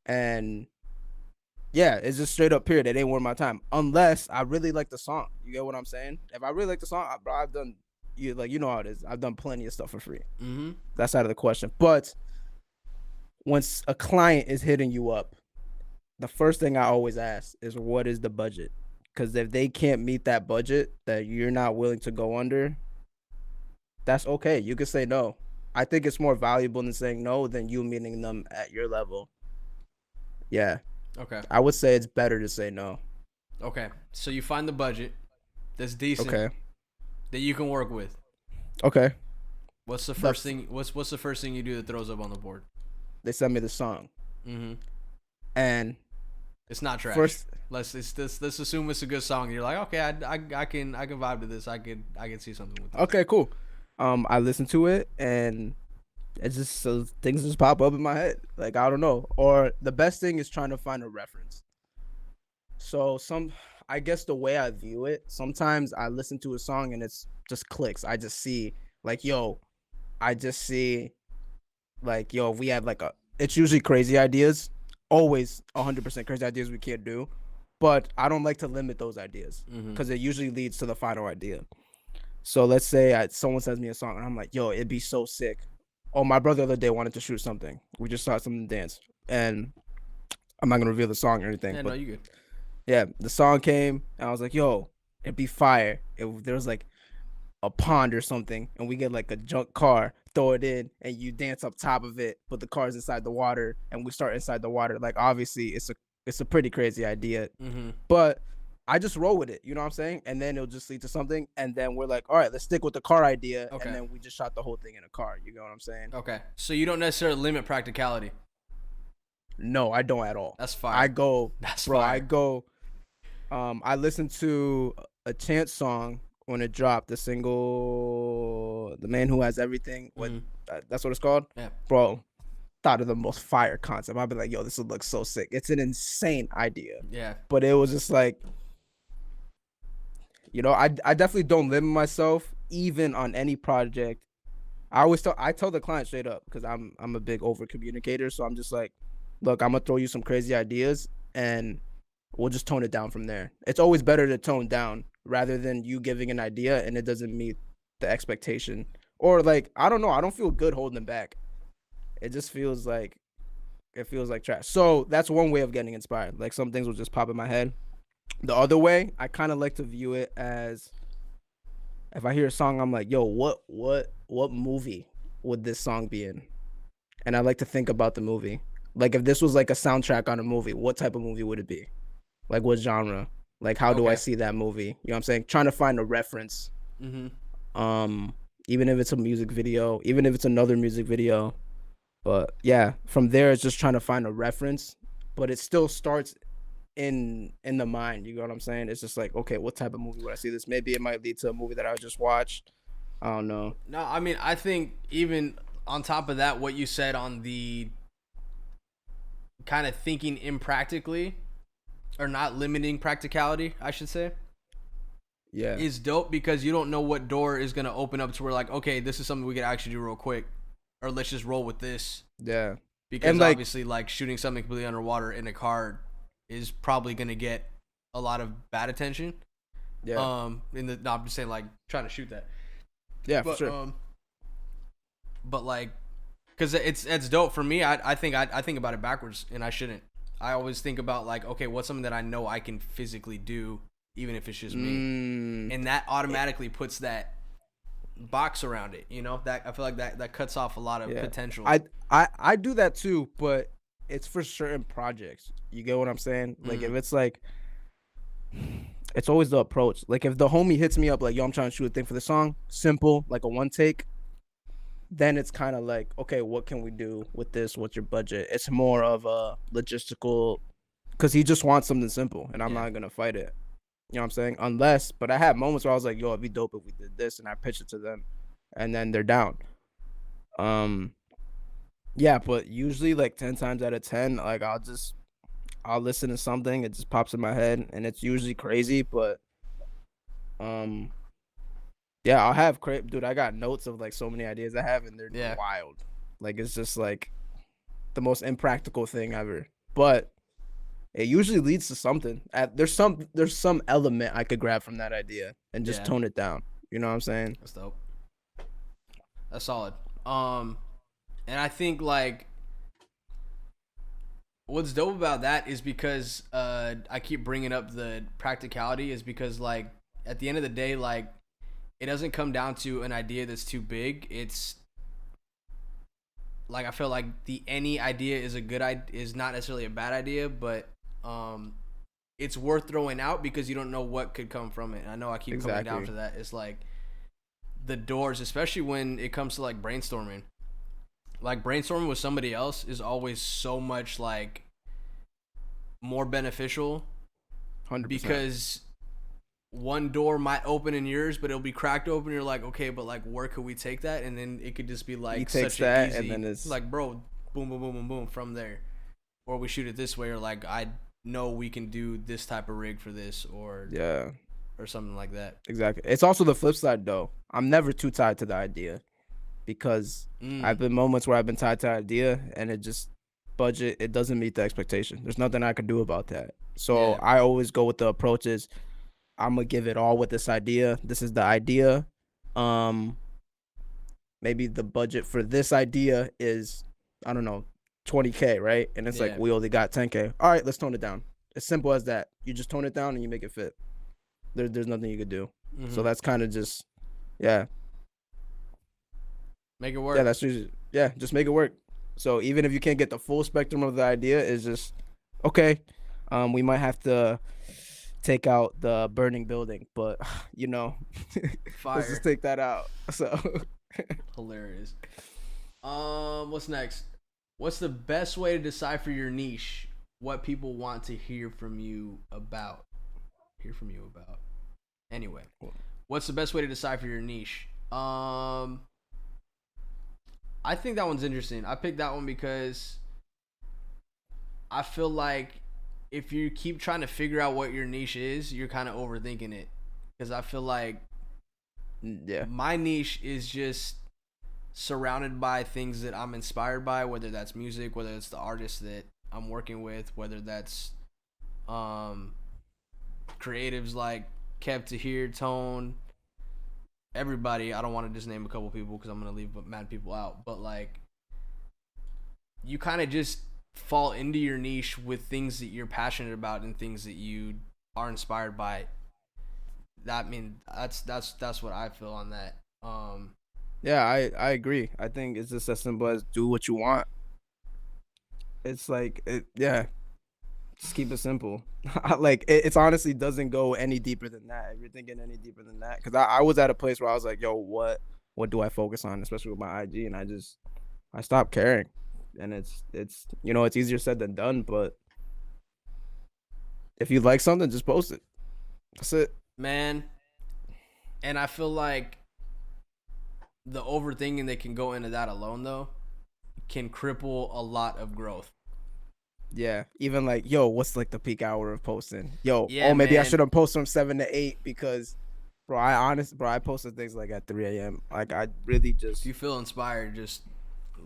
And yeah, it's just straight up period. It ain't worth my time unless I really like the song. You get what I'm saying? If I really like the song, bro, I've done how it is. I've done plenty of stuff for free. That's out of the question. But once a client is hitting you up, the first thing I always ask is, what is the budget? Because if they can't meet that budget that you're not willing to go under, that's okay. You can say no. I think it's more valuable than saying no than you meeting them at your level. Yeah. Okay. I would say it's better to say no. Okay. So you find the budget that's decent. Okay. That you can work with. Okay. What's the first thing? What's the first thing you do that throws up on the board? They send me the song. And it's not trash. First, let's assume it's a good song. You're like, okay, I can vibe to this. I can see something with it. Okay, cool. I listen to it and it's just things just pop up in my head. Like, I don't know. Or the best thing is trying to find a reference. So I guess the way I view it, sometimes I listen to a song and it's just clicks. I just see like, yo, we have like it's usually crazy ideas. Always 100% crazy ideas we can't do. But I don't like to limit those ideas because it usually leads to the final idea. So let's say someone sends me a song and I'm like, yo, it'd be so sick. Oh, my brother the other day wanted to shoot something. We just saw something dance. And I'm not going to reveal the song or anything. Yeah, but no, you good. Yeah, the song came and I was like, yo, it'd be fire if there was like a pond or something and we get like a junk car, throw it in and you dance up top of it, put the cars inside the water and we start inside the water. Like, obviously it's a pretty crazy idea, but I just roll with it, you know what I'm saying? And then it'll just lead to something and then we're like, all right, let's stick with the car idea. Okay. And then we just shot the whole thing in a car, you know what I'm saying? Okay, so you don't necessarily limit practicality. No, I don't at all. That's fire. I listened to a Chance song when it dropped, the single, The Man Who Has Everything. That's what it's called? Yeah. Bro, thought of the most fire concept. I'd be like, yo, this would look so sick. It's an insane idea. Yeah. But it was just like, I definitely don't limit myself, even on any project. I tell the client straight up, because I'm a big over communicator. So I'm just like, look, I'm going to throw you some crazy ideas and we'll just tone it down from there. It's always better to tone down rather than you giving an idea and it doesn't meet the expectation. Or like, I don't know. I don't feel good holding them back. It just feels like trash. So that's one way of getting inspired. Like, some things will just pop in my head. The other way, I kind of like to view it as, if I hear a song, I'm like, yo, what movie would this song be in? And I like to think about the movie. Like, if this was like a soundtrack on a movie, what type of movie would it be? Like, what genre? Like, how do I see that movie? You know what I'm saying? Trying to find a reference. Even if it's a music video, even if it's another music video. But yeah, from there, it's just trying to find a reference. But it still starts in the mind. You know what I'm saying? It's just like, okay, what type of movie would I see this? Maybe it might lead to a movie that I just watched. I don't know. No, I mean, I think even on top of that, what you said on the kind of thinking impractically, or not limiting practicality, I should say, is dope, because you don't know what door is going to open up to where, like, okay, this is something we could actually do real quick, or let's just roll with this. Yeah. Because and obviously, like, shooting something completely underwater in a car is probably going to get a lot of bad attention. Yeah. I'm just saying, like, trying to shoot that. Yeah, for sure. but like, because it's dope for me. I think I think about it backwards, and I shouldn't. I always think about like, okay, what's something that I know I can physically do, even if it's just me, and that automatically puts that box around it. You know, that I feel like that cuts off a lot of potential. I do that too, but it's for certain projects. You get what I'm saying? Like if it's like, it's always the approach. Like if the homie hits me up like, yo, I'm trying to shoot a thing for the song, simple, like a one take, then it's kind of like, okay, what can we do with this? What's your budget? It's more of a logistical, because he just wants something simple, and I'm not gonna fight it. You know what I'm saying? Unless, but I had moments where I was like, yo, it'd be dope if we did this, and I pitched it to them, and then they're down. Yeah, but usually like 10 times out of 10, like I'll listen to something, it just pops in my head, and it's usually crazy, but yeah, I'll have dude, I got notes of like so many ideas I have, and they're wild. Like it's just like the most impractical thing ever. But it usually leads to something. There's some element I could grab from that idea and just tone it down. You know what I'm saying? That's dope. That's solid. And I think like what's dope about that is because I keep bringing up the practicality is because like at the end of the day, like it doesn't come down to an idea that's too big. It's like I feel like any idea is is not necessarily a bad idea, but it's worth throwing out because you don't know what could come from it. And I know I keep coming down to that. It's like the doors, especially when it comes to like brainstorming. Like brainstorming with somebody else is always so much like more beneficial 100%. Because one door might open in yours, but it'll be cracked open. You're like, okay, but like, where could we take that? And then it could just be like such an easy, and then it's like, bro, boom, boom, boom, boom, boom, from there. Or we shoot it this way, or like, I know we can do this type of rig for this, or or something like that. Exactly. It's also the flip side though. I'm never too tied to the idea, because I've been moments where I've been tied to the idea, and it just it doesn't meet the expectation. There's nothing I can do about that. So I always go with the approach is, I'm gonna give it all with this idea. This is the idea. Maybe the budget for this idea is, I don't know, 20K, right? And it's like, we only got 10K. All right, let's tone it down. As simple as that. You just tone it down and you make it fit. There's nothing you could do. So that's kind of just, make it work. Yeah, that's usually, just make it work. So even if you can't get the full spectrum of the idea, it's just, okay, we might have to take out the burning building, but you know, let's just take that out. So hilarious. What's next? What's the best way to decipher your niche? What people want to hear from you about? Anyway, what's the best way to decipher your niche? I think that one's interesting. I picked that one because I feel like if you keep trying to figure out what your niche is, you're kind of overthinking it. Because I feel like my niche is just surrounded by things that I'm inspired by, whether that's music, whether it's the artists that I'm working with, whether that's creatives like Kev Tahir, Tone, everybody. I don't want to just name a couple people because I'm going to leave mad people out. But like, you kind of just fall into your niche with things that you're passionate about and things that you are inspired by. That that's what I feel on that. I agree. I think it's just as simple as do what you want. It's like just keep it simple. Like it's honestly doesn't go any deeper than that. If you're thinking any deeper than that, because I was at a place where I was like, yo, what do I focus on, especially with my IG, and I stopped caring. And it's you know, it's easier said than done, but if you like something, just post it. That's it, man. And I feel like the overthinking that can go into that alone though can cripple a lot of growth. Yeah, even like, yo, what's like the peak hour of posting? Maybe I shouldn't post from 7 to 8 because I posted things like at 3 a.m. Like I really just, if you feel inspired, just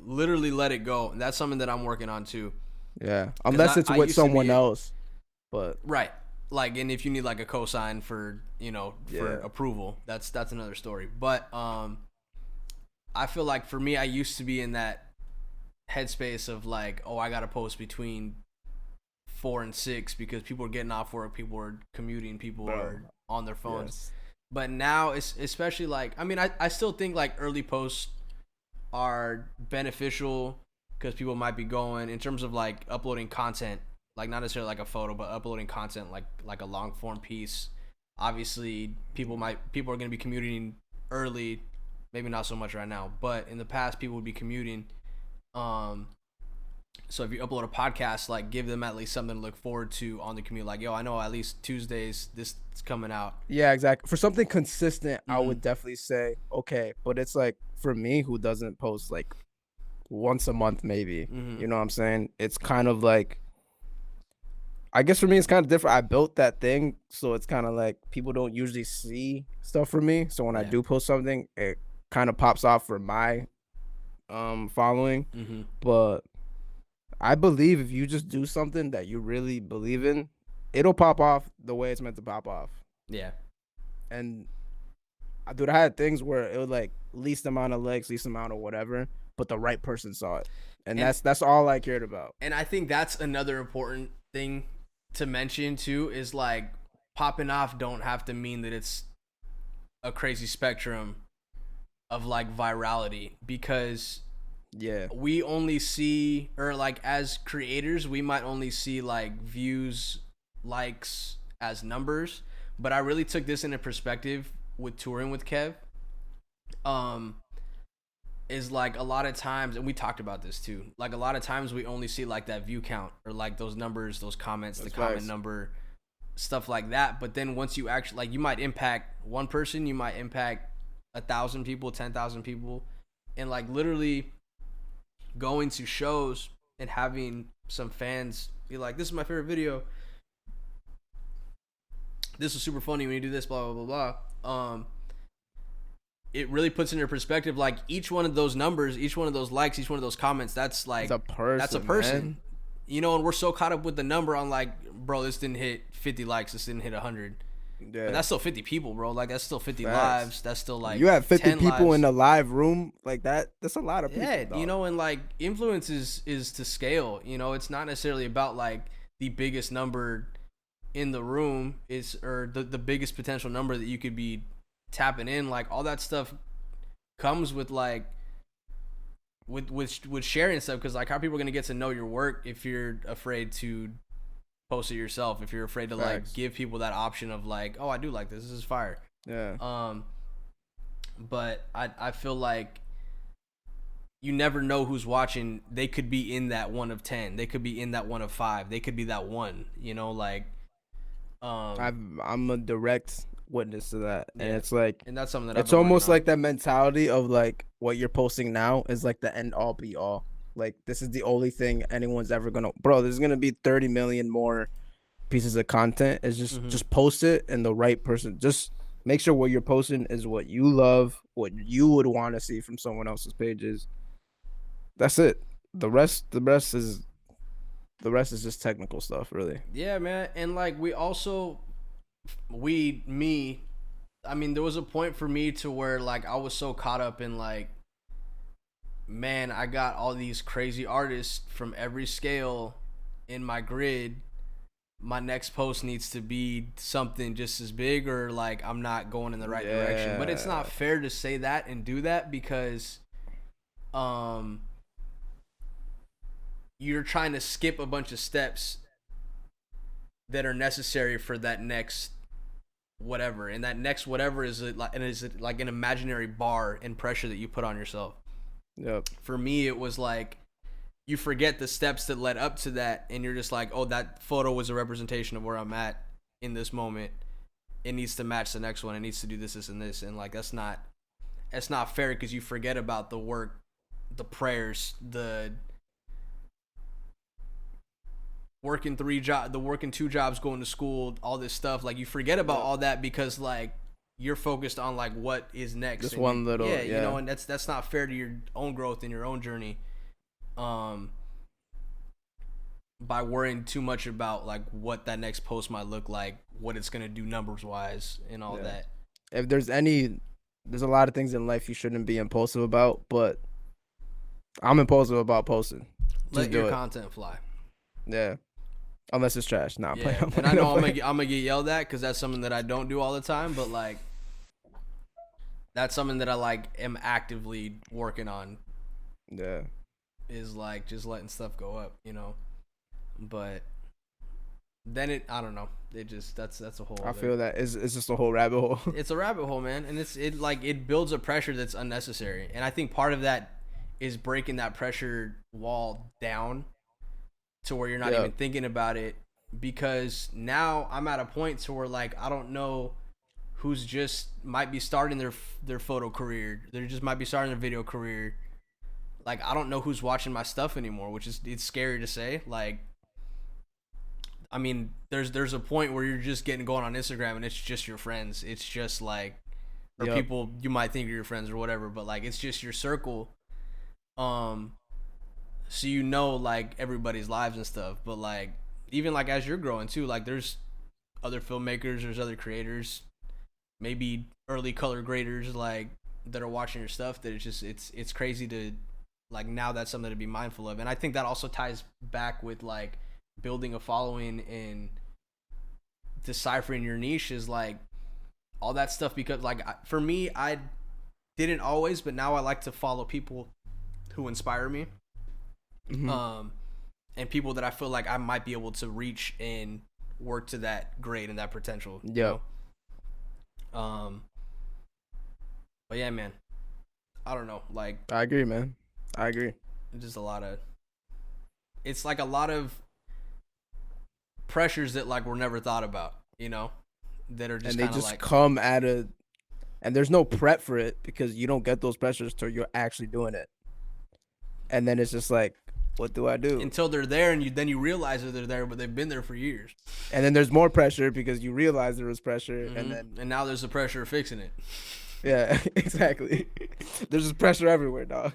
literally let it go. And that's something that I'm working on too. Yeah, unless it's with someone else. But right, like, and if you need like a cosign for, you know, for approval, that's another story. But I I feel like for me, I used to be in that headspace of like, oh, I gotta post between 4 and 6 because people are getting off work, people are commuting, people are on their phones. Yes. But now it's especially like, I mean, I still think like early posts are beneficial because people might be going in terms of like uploading content, like not necessarily like a photo, but uploading content like a long form piece. Obviously, people are going to be commuting early, maybe not so much right now, but in the past people would be commuting. So if you upload a podcast, like give them at least something to look forward to on the commute. Like, yo, I know at least Tuesdays this is coming out. Yeah, exactly. For something consistent, I would definitely say okay. But it's like for me, who doesn't post like once a month, maybe. You know what I'm saying? It's kind of like, I guess for me, it's kind of different. I built that thing, so it's kind of like people don't usually see stuff from me. So when I do post something, it kind of pops off for my following. But I believe if you just do something that you really believe in, it'll pop off the way it's meant to pop off. Yeah. And dude, I had things where it was like least amount of likes, least amount of whatever, but the right person saw it. And that's all I cared about. And I think that's another important thing to mention too, is like popping off don't have to mean that it's a crazy spectrum of like virality, because we only see, or like as creators, we might only see like views, likes as numbers. But I really took this into perspective with touring with Kev. Is like a lot of times, and we talked about this too, like a lot of times we only see like that view count or like those numbers, those comments, the comment number, stuff like that. But then once you actually, like, you might impact one person, you might impact 1,000 people, 10,000 people, and like literally going to shows and having some fans be like, this is my favorite video, this is super funny when you do this, blah blah blah blah. It really puts into perspective, like each one of those numbers, each one of those likes, each one of those comments, that's like that's a person, man. You know. And we're so caught up with the number on like, bro, this didn't hit 50 likes, this didn't hit 100. Yeah. But that's still 50 people, bro. Like that's still 50 lives. That's still like, you have 50 people lives in a live room like that. That's a lot of people. Yeah, dog. You know, and like influence is to scale. You know, it's not necessarily about like the biggest number in the room is, or the biggest potential number that you could be tapping in. Like all that stuff comes with like with sharing stuff, because like how are people gonna get to know your work if you're afraid to post it yourself, if you're afraid to like give people that option of like, oh, I do like this is fire. But I feel like you never know who's watching. They could be in that 1 of 10, they could be in that 1 of 5, they could be that one, you know, like I'm a direct witness to that. And it's like, and that's something that it's almost like that mentality of like what you're posting now is like the end all be all. Like this is the only thing anyone's ever gonna, bro, there's gonna be 30 million more pieces of content. It's just post it, and the right person, just make sure what you're posting is what you love, what you would want to see from someone else's pages. That's it. The rest is just technical stuff, really. Yeah, man. And like I mean, there was a point for me to where like I was so caught up in like, man, I got all these crazy artists from every scale in my grid. My next post needs to be something just as big, or like I'm not going in the right direction. But it's not fair to say that and do that, because you're trying to skip a bunch of steps that are necessary for that next whatever, and that next whatever is like an imaginary bar and pressure that you put on yourself. Yep. For me, it was like you forget the steps that led up to that, and you're just like, oh, that photo was a representation of where I'm at in this moment. It needs to match the next one. It needs to do this, this, and this, and like that's not fair, because you forget about the work, the prayers, the working 2 jobs, going to school, all this stuff. Like you forget about all that because like you're focused on like what is next. Just one little, you know, and that's not fair to your own growth and your own journey. By worrying too much about like what that next post might look like, what it's gonna do numbers wise, and all that. If there's any there's a lot of things in life you shouldn't be impulsive about, but I'm impulsive about posting. Just Let your do it. content fly. Yeah. Unless it's trash. Nah, I'm Yeah, playing. and I know I'm gonna get yelled at because that's something that I don't do all the time, but like that's something that I like am actively working on. Yeah. Is like just letting stuff go up, you know. But then I don't know. It just that's a whole. I feel that it's just a whole rabbit hole. It's a rabbit hole, man, and it builds a pressure that's unnecessary, and I think part of that is breaking that pressure wall down to where you're not even thinking about it, because now I'm at a point to where like I don't know who's just might be starting their photo career, they just might be starting their video career. Like I don't know who's watching my stuff anymore, which is it's scary to say. Like I mean, there's a point where you're just getting going on Instagram and it's just your friends. It's just like or people you might think are your friends or whatever, but like it's just your circle. So you know like everybody's lives and stuff, but like even like as you're growing too, like there's other filmmakers, there's other creators, maybe early color graders like that are watching your stuff that it's crazy to like now that's something to be mindful of. And I think that also ties back with like building a following and deciphering your niche is like all that stuff, because like for me I didn't always, but now I like to follow people who inspire me. Mm-hmm. And people that I feel like I might be able to reach and work to that grade and that potential. Yeah. But yeah, man, I don't know. Like, I agree, man. I agree. It's just it's like a lot of pressures that like were never thought about, you know, that are just and they just like come at and there's no prep for it because you don't get those pressures till you're actually doing it. And then it's just like, what do I do? Until they're there, and then you realize that they're there, but they've been there for years. And then there's more pressure because you realize there was pressure, mm-hmm. and now there's the pressure of fixing it. Yeah, exactly. There's just pressure everywhere, dog.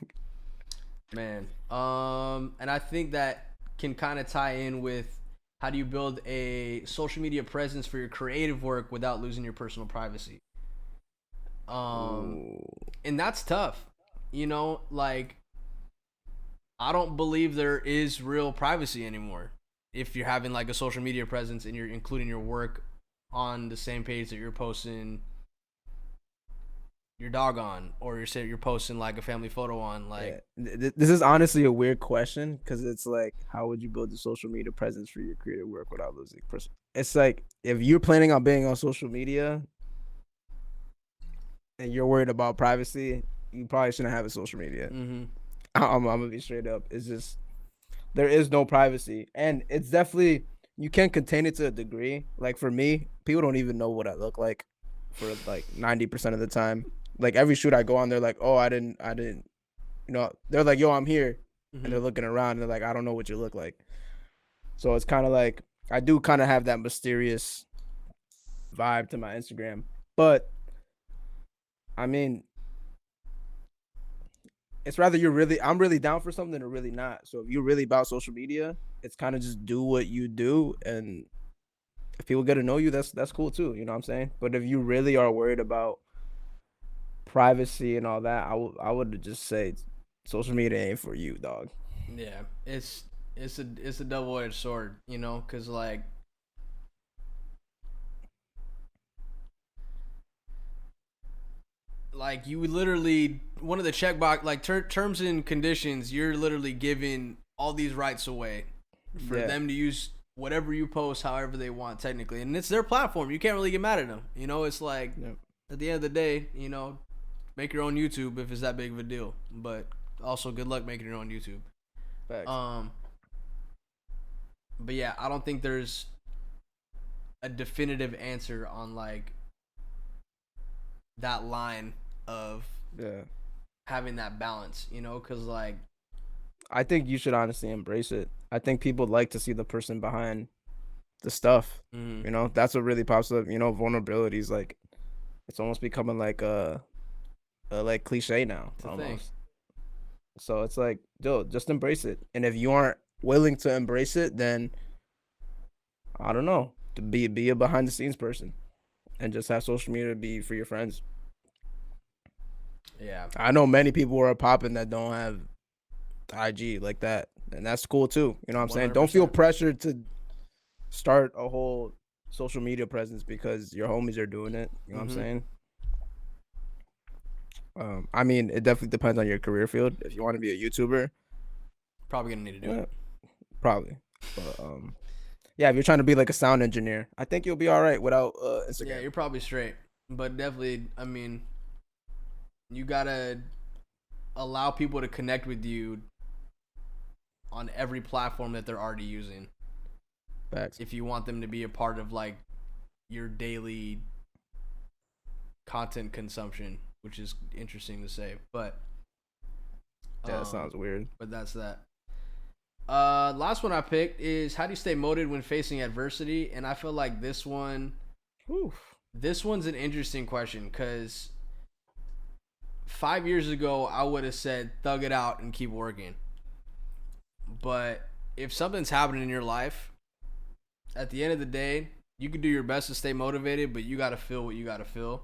Man, and I think that can kind of tie in with how do you build a social media presence for your creative work without losing your personal privacy. And that's tough, you know, like. I don't believe there is real privacy anymore if you're having like a social media presence and you're including your work on the same page that you're posting your dog on, or you're posting like a family photo on. Like, this is honestly a weird question because it's like, how would you build a social media presence for your creative work without losing person? It's like if you're planning on being on social media and you're worried about privacy, you probably shouldn't have a social media. Mm-hmm. I'm gonna be straight up. It's just there is no privacy, and it's definitely you can contain it to a degree. Like for me, people don't even know what I look like for like 90% of the time. Like every shoot I go on, they're like, "Oh, I didn't," you know. They're like, "Yo, I'm here," and they're looking around, and they're like, "I don't know what you look like." So it's kind of like I do kind of have that mysterious vibe to my Instagram, but I mean. It's rather I'm really down for something or really not. So if you're really about social media, it's kind of just do what you do, and if people get to know you, that's cool too. You know what I'm saying? But if you really are worried about privacy and all that, I would just say social media ain't for you, dog. Yeah, it's a double-edged sword, you know, because like. Like you literally one of the checkbox like terms and conditions, you're literally giving all these rights away for them to use whatever you post however they want technically, and it's their platform. You can't really get mad at them. You know, it's like at the end of the day, you know, make your own YouTube if it's that big of a deal. But also good luck making your own YouTube. Facts. But yeah, I don't think there's a definitive answer on like that line of having that balance, you know, because like I think you should honestly embrace it. I think people like to see the person behind the stuff. You know, that's what really pops up. You know, vulnerabilities, like it's almost becoming like a like cliche now almost. So it's like, dude, just embrace it. And if you aren't willing to embrace it, then I don't know, to be a behind the scenes person and just have social media be for your friends. Yeah. I know many people who are popping that don't have IG like that, and that's cool too. You know what I'm saying? Don't feel 100%. pressured to start a whole social media presence because your homies are doing it. You know what I'm saying? I mean, it definitely depends on your career field. If you want to be a YouTuber, Probably gonna need to do it. probably. But yeah, if you're trying to be like a sound engineer, I think you'll be all right without Instagram. Yeah, you're probably straight. But definitely, I mean, you gotta allow people to connect with you on every platform that they're already using. Facts. If you want them to be a part of like your daily content consumption, which is interesting to say, but Yeah, that sounds weird. But that's that. Last one I picked is how do you stay motivated when facing adversity? And I feel like this one's an interesting question because 5 years ago I would have said thug it out and keep working. But if something's happening in your life, at the end of the day, you can do your best to stay motivated, but you got to feel what you got to feel.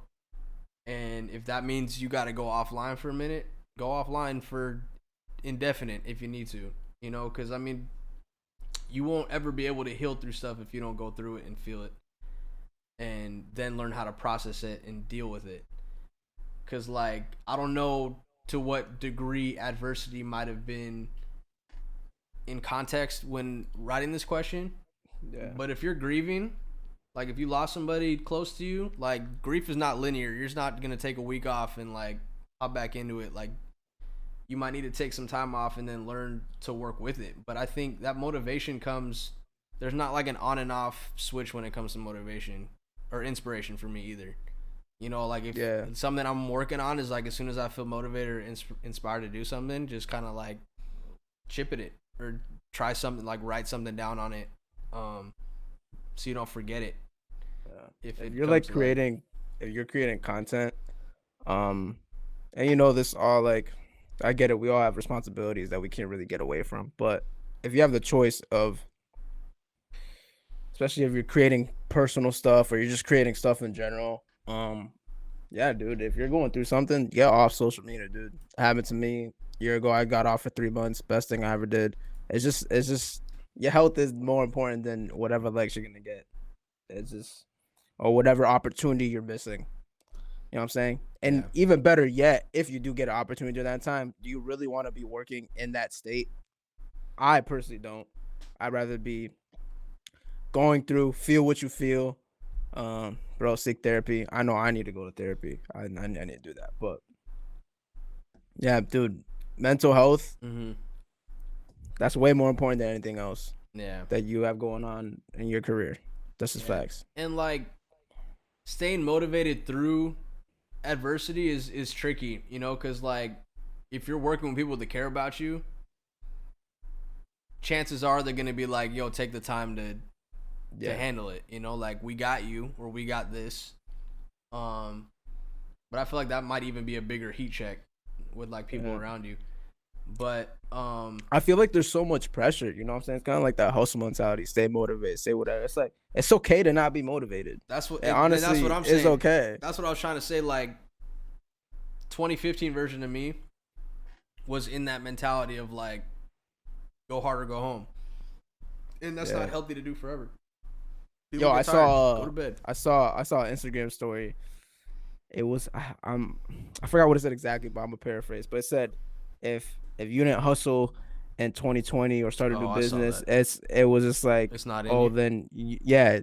And if that means you got to go offline for a minute, go offline for indefinite if you need to. You know, because, I mean, you won't ever be able to heal through stuff if you don't go through it and feel it. And then learn how to process it and deal with it. Because, like, I don't know to what degree adversity might have been in context when writing this question. Yeah. But if you're grieving, like if you lost somebody close to you, like grief is not linear. You're just not going to take a week off and like hop back into it. Like you might need to take some time off and then learn to work with it. But I think that motivation comes, there's not like an on and off switch when it comes to motivation or inspiration for me either. You know, like if something I'm working on is like as soon as I feel motivated or inspired to do something, just kind of like chip at it or try something, like write something down on it. So you don't forget it. If you're like creating, if you're creating content, and you know this all like, I get it. We all have responsibilities that we can't really get away from. But if you have the choice of, especially if you're creating personal stuff or you're just creating stuff in general, yeah, dude. If you're going through something, get off social media, dude. It happened to me a year ago. I got off for 3 months. Best thing I ever did. It's just your health is more important than whatever likes you're gonna get. It's just, or whatever opportunity you're missing. You know what I'm saying? And even better yet, if you do get an opportunity at that time, do you really want to be working in that state? I personally don't. I'd rather be going through, feel what you feel. Bro, seek therapy. I know I need to go to therapy. I need to do that. But yeah, dude, mental health. That's way more important than anything else. Yeah. That you have going on in your career. That's just facts. And like staying motivated through adversity is tricky, you know, because like if you're working with people that care about you, chances are they're gonna be like, yo, take the time to handle it, you know, like we got you or we got this. But I feel like that might even be a bigger heat check with like people around you. But I feel like there's so much pressure, you know what I'm saying? It's kind of like that hustle mentality. Stay motivated, say whatever. It's like it's okay to not be motivated. That's what honestly, that's what I'm saying. It's okay. That's what I was trying to say. Like 2015 version of me was in that mentality of like go hard or go home. And that's not healthy to do forever. People I saw go to bed. I saw an Instagram story. It was I forgot what it said exactly, but I'm gonna paraphrase. But it said if you didn't hustle in 2020 or start a new business, it was just like it's not in you. Then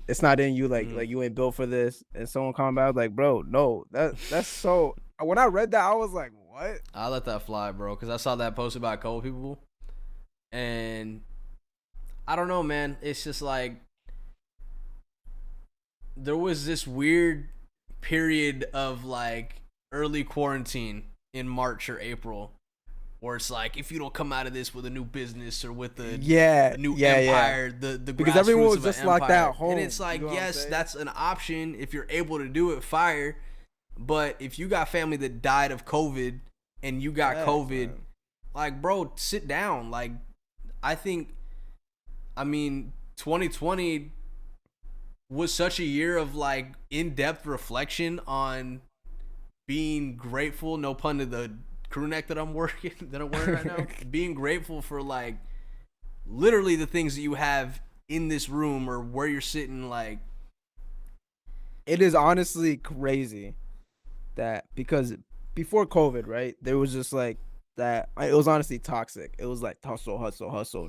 it's not in you. Like like you ain't built for this. And someone commented, I was like, bro, no, that's so. When I read that, I was like, what? I let that fly, bro, because I saw that posted by a couple people, and I don't know, man. It's just like there was this weird period of like early quarantine in March or April where it's like if you don't come out of this with a new business or with a new empire, the because everyone was just locked out home. And it's like, yes, that's an option if you're able to do it, fire. But if you got family that died of COVID and you got COVID, like, bro, sit down. Like, I mean, 2020 was such a year of like in-depth reflection on being grateful, no pun to the crew neck that I'm wearing right now, being grateful for like literally the things that you have in this room or where you're sitting. Like, it is honestly crazy that, because before COVID, right, there was just like that. It was honestly toxic. It was like hustle, hustle, hustle.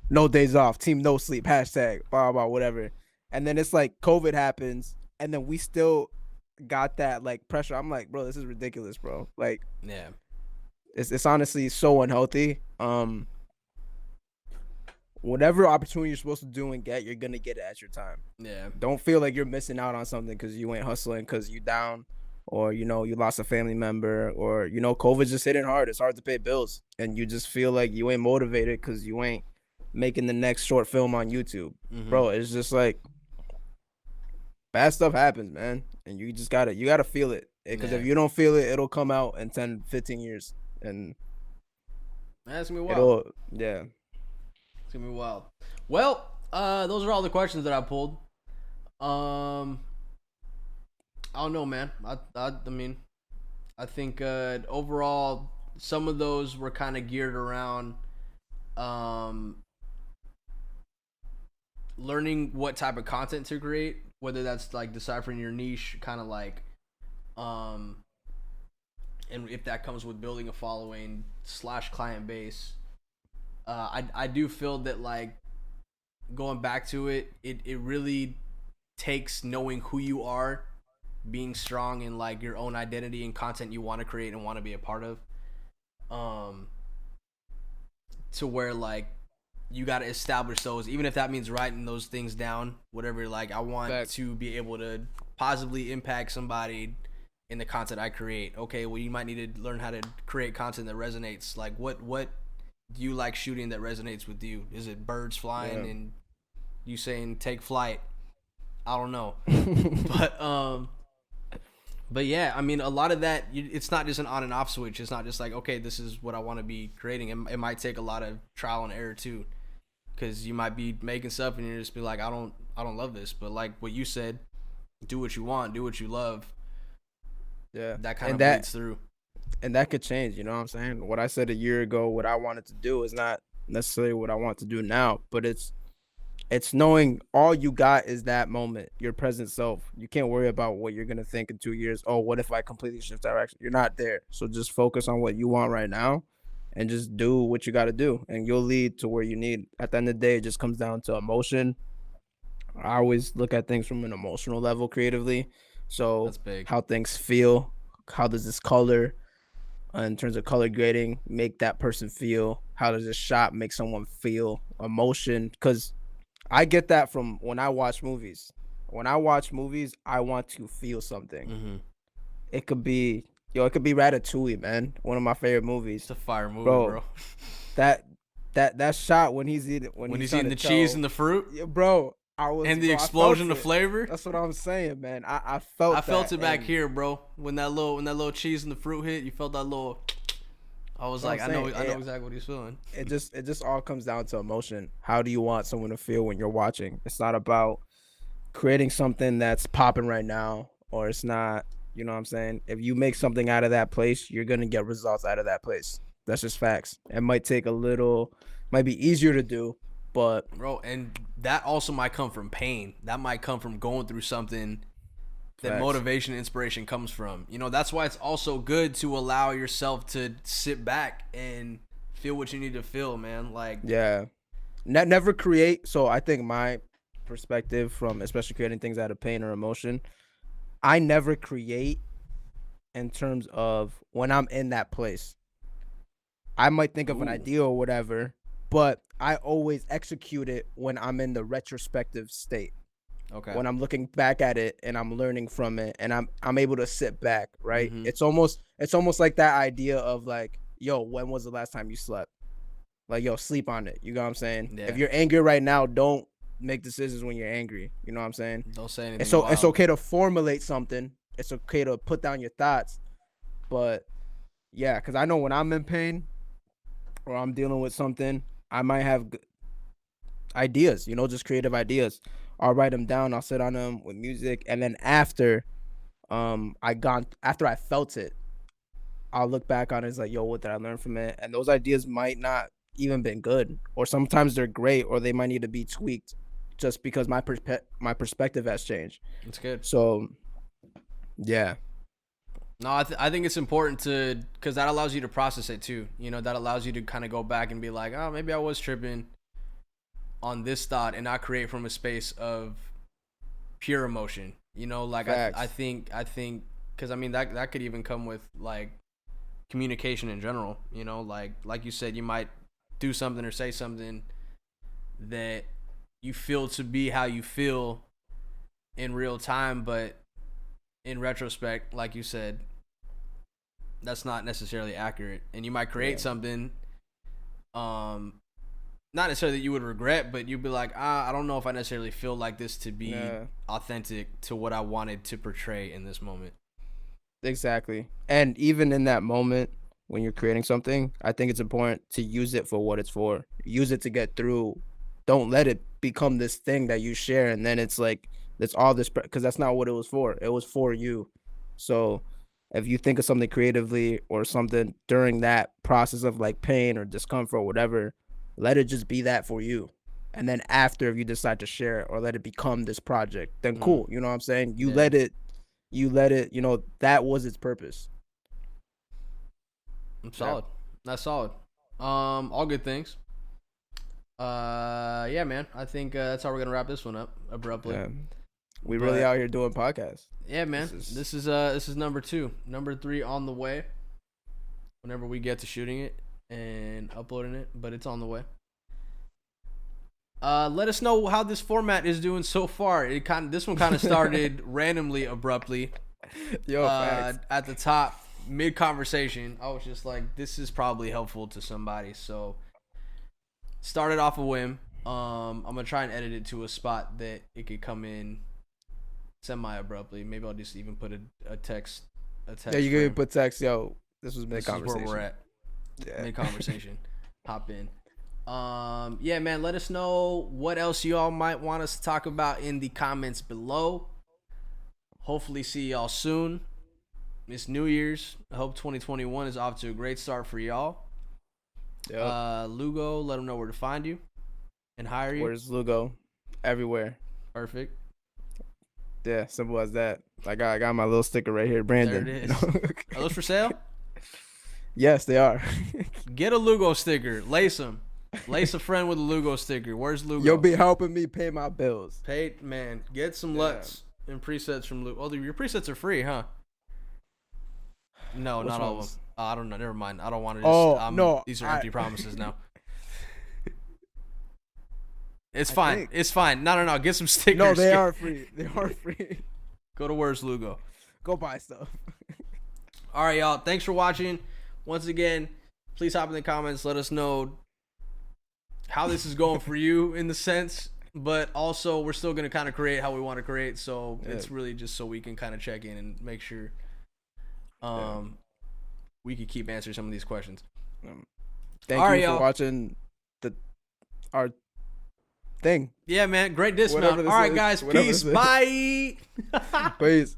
No days off. Team no sleep. Hashtag blah blah whatever. And then it's like COVID happens, and then we still got that like pressure. I'm like, bro, this is ridiculous, bro. Like, yeah, it's honestly so unhealthy. Whatever opportunity you're supposed to do and get, you're gonna get it at your time. yeah, Don't feel like you're missing out on something because you ain't hustling, because you down, or you lost a family member, or COVID's just hitting hard. It's hard to pay bills, and you just feel like you ain't motivated because you ain't making the next short film on YouTube. Bro, it's just like bad stuff happens, man, and you gotta feel it, because if you don't feel it, it'll come out in 10-15 years, and that's gonna be wild. Yeah. It's gonna be wild. Well, those are all the questions that I pulled. I don't know, man. I mean, I think overall some of those were kind of geared around learning what type of content to create, whether that's like deciphering your niche, kind of like and if that comes with building a following / client base. I do feel that, like, going back to it really takes knowing who you are, being strong in like your own identity and content you want to create and want to be a part of, to where like you got to establish those, even if that means writing those things down, whatever. Like, I want to be able to positively impact somebody in the content I create. Okay, well, you might need to learn how to create content that resonates. Like, what do you like shooting that resonates with you? Is it birds flying and you saying take flight? I don't know. But yeah, I mean, a lot of that, it's not just an on and off switch. It's not just like, okay, this is what I want to be creating. It might take a lot of trial and error too, because you might be making stuff and you just be like, I don't love this. But like what you said, do what you want, do what you love. Yeah, that kind of bleeds through. And that could change, you know what I'm saying? What I said a year ago, what I wanted to do is not necessarily what I want to do now, but it's knowing all you got is that moment, your present self. You can't worry about what you're going to think in 2 years. Oh, what if I completely shift direction? You're not there. So just focus on what you want right now and just do what you got to do, and you'll lead to where you need. At the end of the day, it just comes down to emotion. I always look at things from an emotional level creatively. So that's big. How things feel, how does this color, in terms of color grading, make that person feel? How does this shot make someone feel? Emotion, because I get that from when I watch movies. When I watch movies, I want to feel something. It could be Ratatouille, man. One of my favorite movies. It's a fire movie, bro. That shot when he's eating the cheese and the fruit, yeah, bro. The explosion of flavor. That's what I'm saying, man. I felt it back here, bro. When that little cheese and the fruit hit, you felt that little. I was like, I know exactly what he's feeling. It just all comes down to emotion. How do you want someone to feel when you're watching? It's not about creating something that's popping right now, or it's not. You know what I'm saying? If you make something out of that place, you're gonna get results out of that place. That's just facts. It might be easier to do, but bro, and that also might come from pain. That might come from going through something that motivation and inspiration comes from. That's why it's also good to allow yourself to sit back and feel what you need to feel, man. Like, yeah, never create. So I think my perspective from especially creating things out of pain or emotion, I never create in terms of when I'm in that place. I might think of an idea or whatever, but I always execute it when I'm in the retrospective state. Okay. When I'm looking back at it and I'm learning from it and I'm able to sit back, right? It's almost like that idea of like, yo, when was the last time you slept? Like, yo, sleep on it. You know what I'm saying? Yeah. If you're angry right now, don't make decisions when you're angry. You know what I'm saying? Don't say anything. It's okay to formulate something. It's okay to put down your thoughts. But yeah, because I know when I'm in pain or I'm dealing with something, I might have ideas, just creative ideas. I'll write them down. I'll sit on them with music. And then after, After I felt it, I'll look back on it as like, yo, what did I learn from it? And those ideas might not even been good, or sometimes they're great, or they might need to be tweaked, just because my perspective has changed. It's good. So, yeah. No, I think it's important because that allows you to process it too. You know, that allows you to kind of go back and be like, oh, maybe I was tripping on this thought, and not create from a space of pure emotion. You know, like I think because I mean that could even come with like communication in general. You know, like you said, you might do something or say something that you feel to be how you feel in real time, but in retrospect, like you said, that's not necessarily accurate, and you might create something not necessarily that you would regret, but you'd be like, I don't know if I necessarily feel like this to be authentic to what I wanted to portray in this moment. Exactly. And even in that moment when you're creating something, I think it's important to use it for what it's for. Use it to get through. Don't let it become this thing that you share, and then it's like it's all this, because that's not what it was for. It was for you. So if you think of something creatively or something during that process of like pain or discomfort or whatever, let it just be that for you. And then after, if you decide to share it or let it become this project, then cool. You know what I'm saying? You let it, you know, that was its purpose. Solid. That's solid. All good things. Yeah, man. I think that's how we're gonna wrap this one up abruptly. Yeah. We really out here doing podcasts. Yeah, man. This is number 2. Number 3 on the way. Whenever we get to shooting it and uploading it, but it's on the way. Let us know how this format is doing so far. This one kind of started randomly, abruptly. Yo, at the top, mid conversation, I was just like, this is probably helpful to somebody. So started off a whim. I'm gonna try and edit it to a spot that it could come in semi abruptly. Maybe I'll just even put a text. Yeah, you can put text. Yo, this was mid conversation. This is where we're at. Yeah. Mid conversation. Hop in. Yeah, man. Let us know what else you all might want us to talk about in the comments below. Hopefully, see y'all soon. It's New Year's. I hope 2021 is off to a great start for y'all. Yep. Lugo, let them know where to find you and hire you. Where's Lugo? Everywhere. Perfect. Yeah, simple as that. I got my little sticker right here, Brandon. There it is. Are those for sale? Yes, they are. Get a Lugo sticker. Lace them. Lace a friend with a Lugo sticker. Where's Lugo? You'll be helping me pay my bills. Man. Get some LUTs and presets from Lugo. Oh, your presets are free, huh? No, not all of them. I don't know. Never mind. I don't want to just... no. These are empty promises now. It's fine. It's fine. No. Get some stickers. No, they are free. They are free. Go to Where's Lugo. Go buy stuff. All right, y'all. Thanks for watching. Once again, please hop in the comments. Let us know how this is going for you in the sense. But also, we're still going to kind of create how we want to create. So it's really just so we can kind of check in and make sure we can keep answering some of these questions. Thank you for watching our thing. Yeah, man. Great dismount. All right, guys. Peace. Bye. Peace.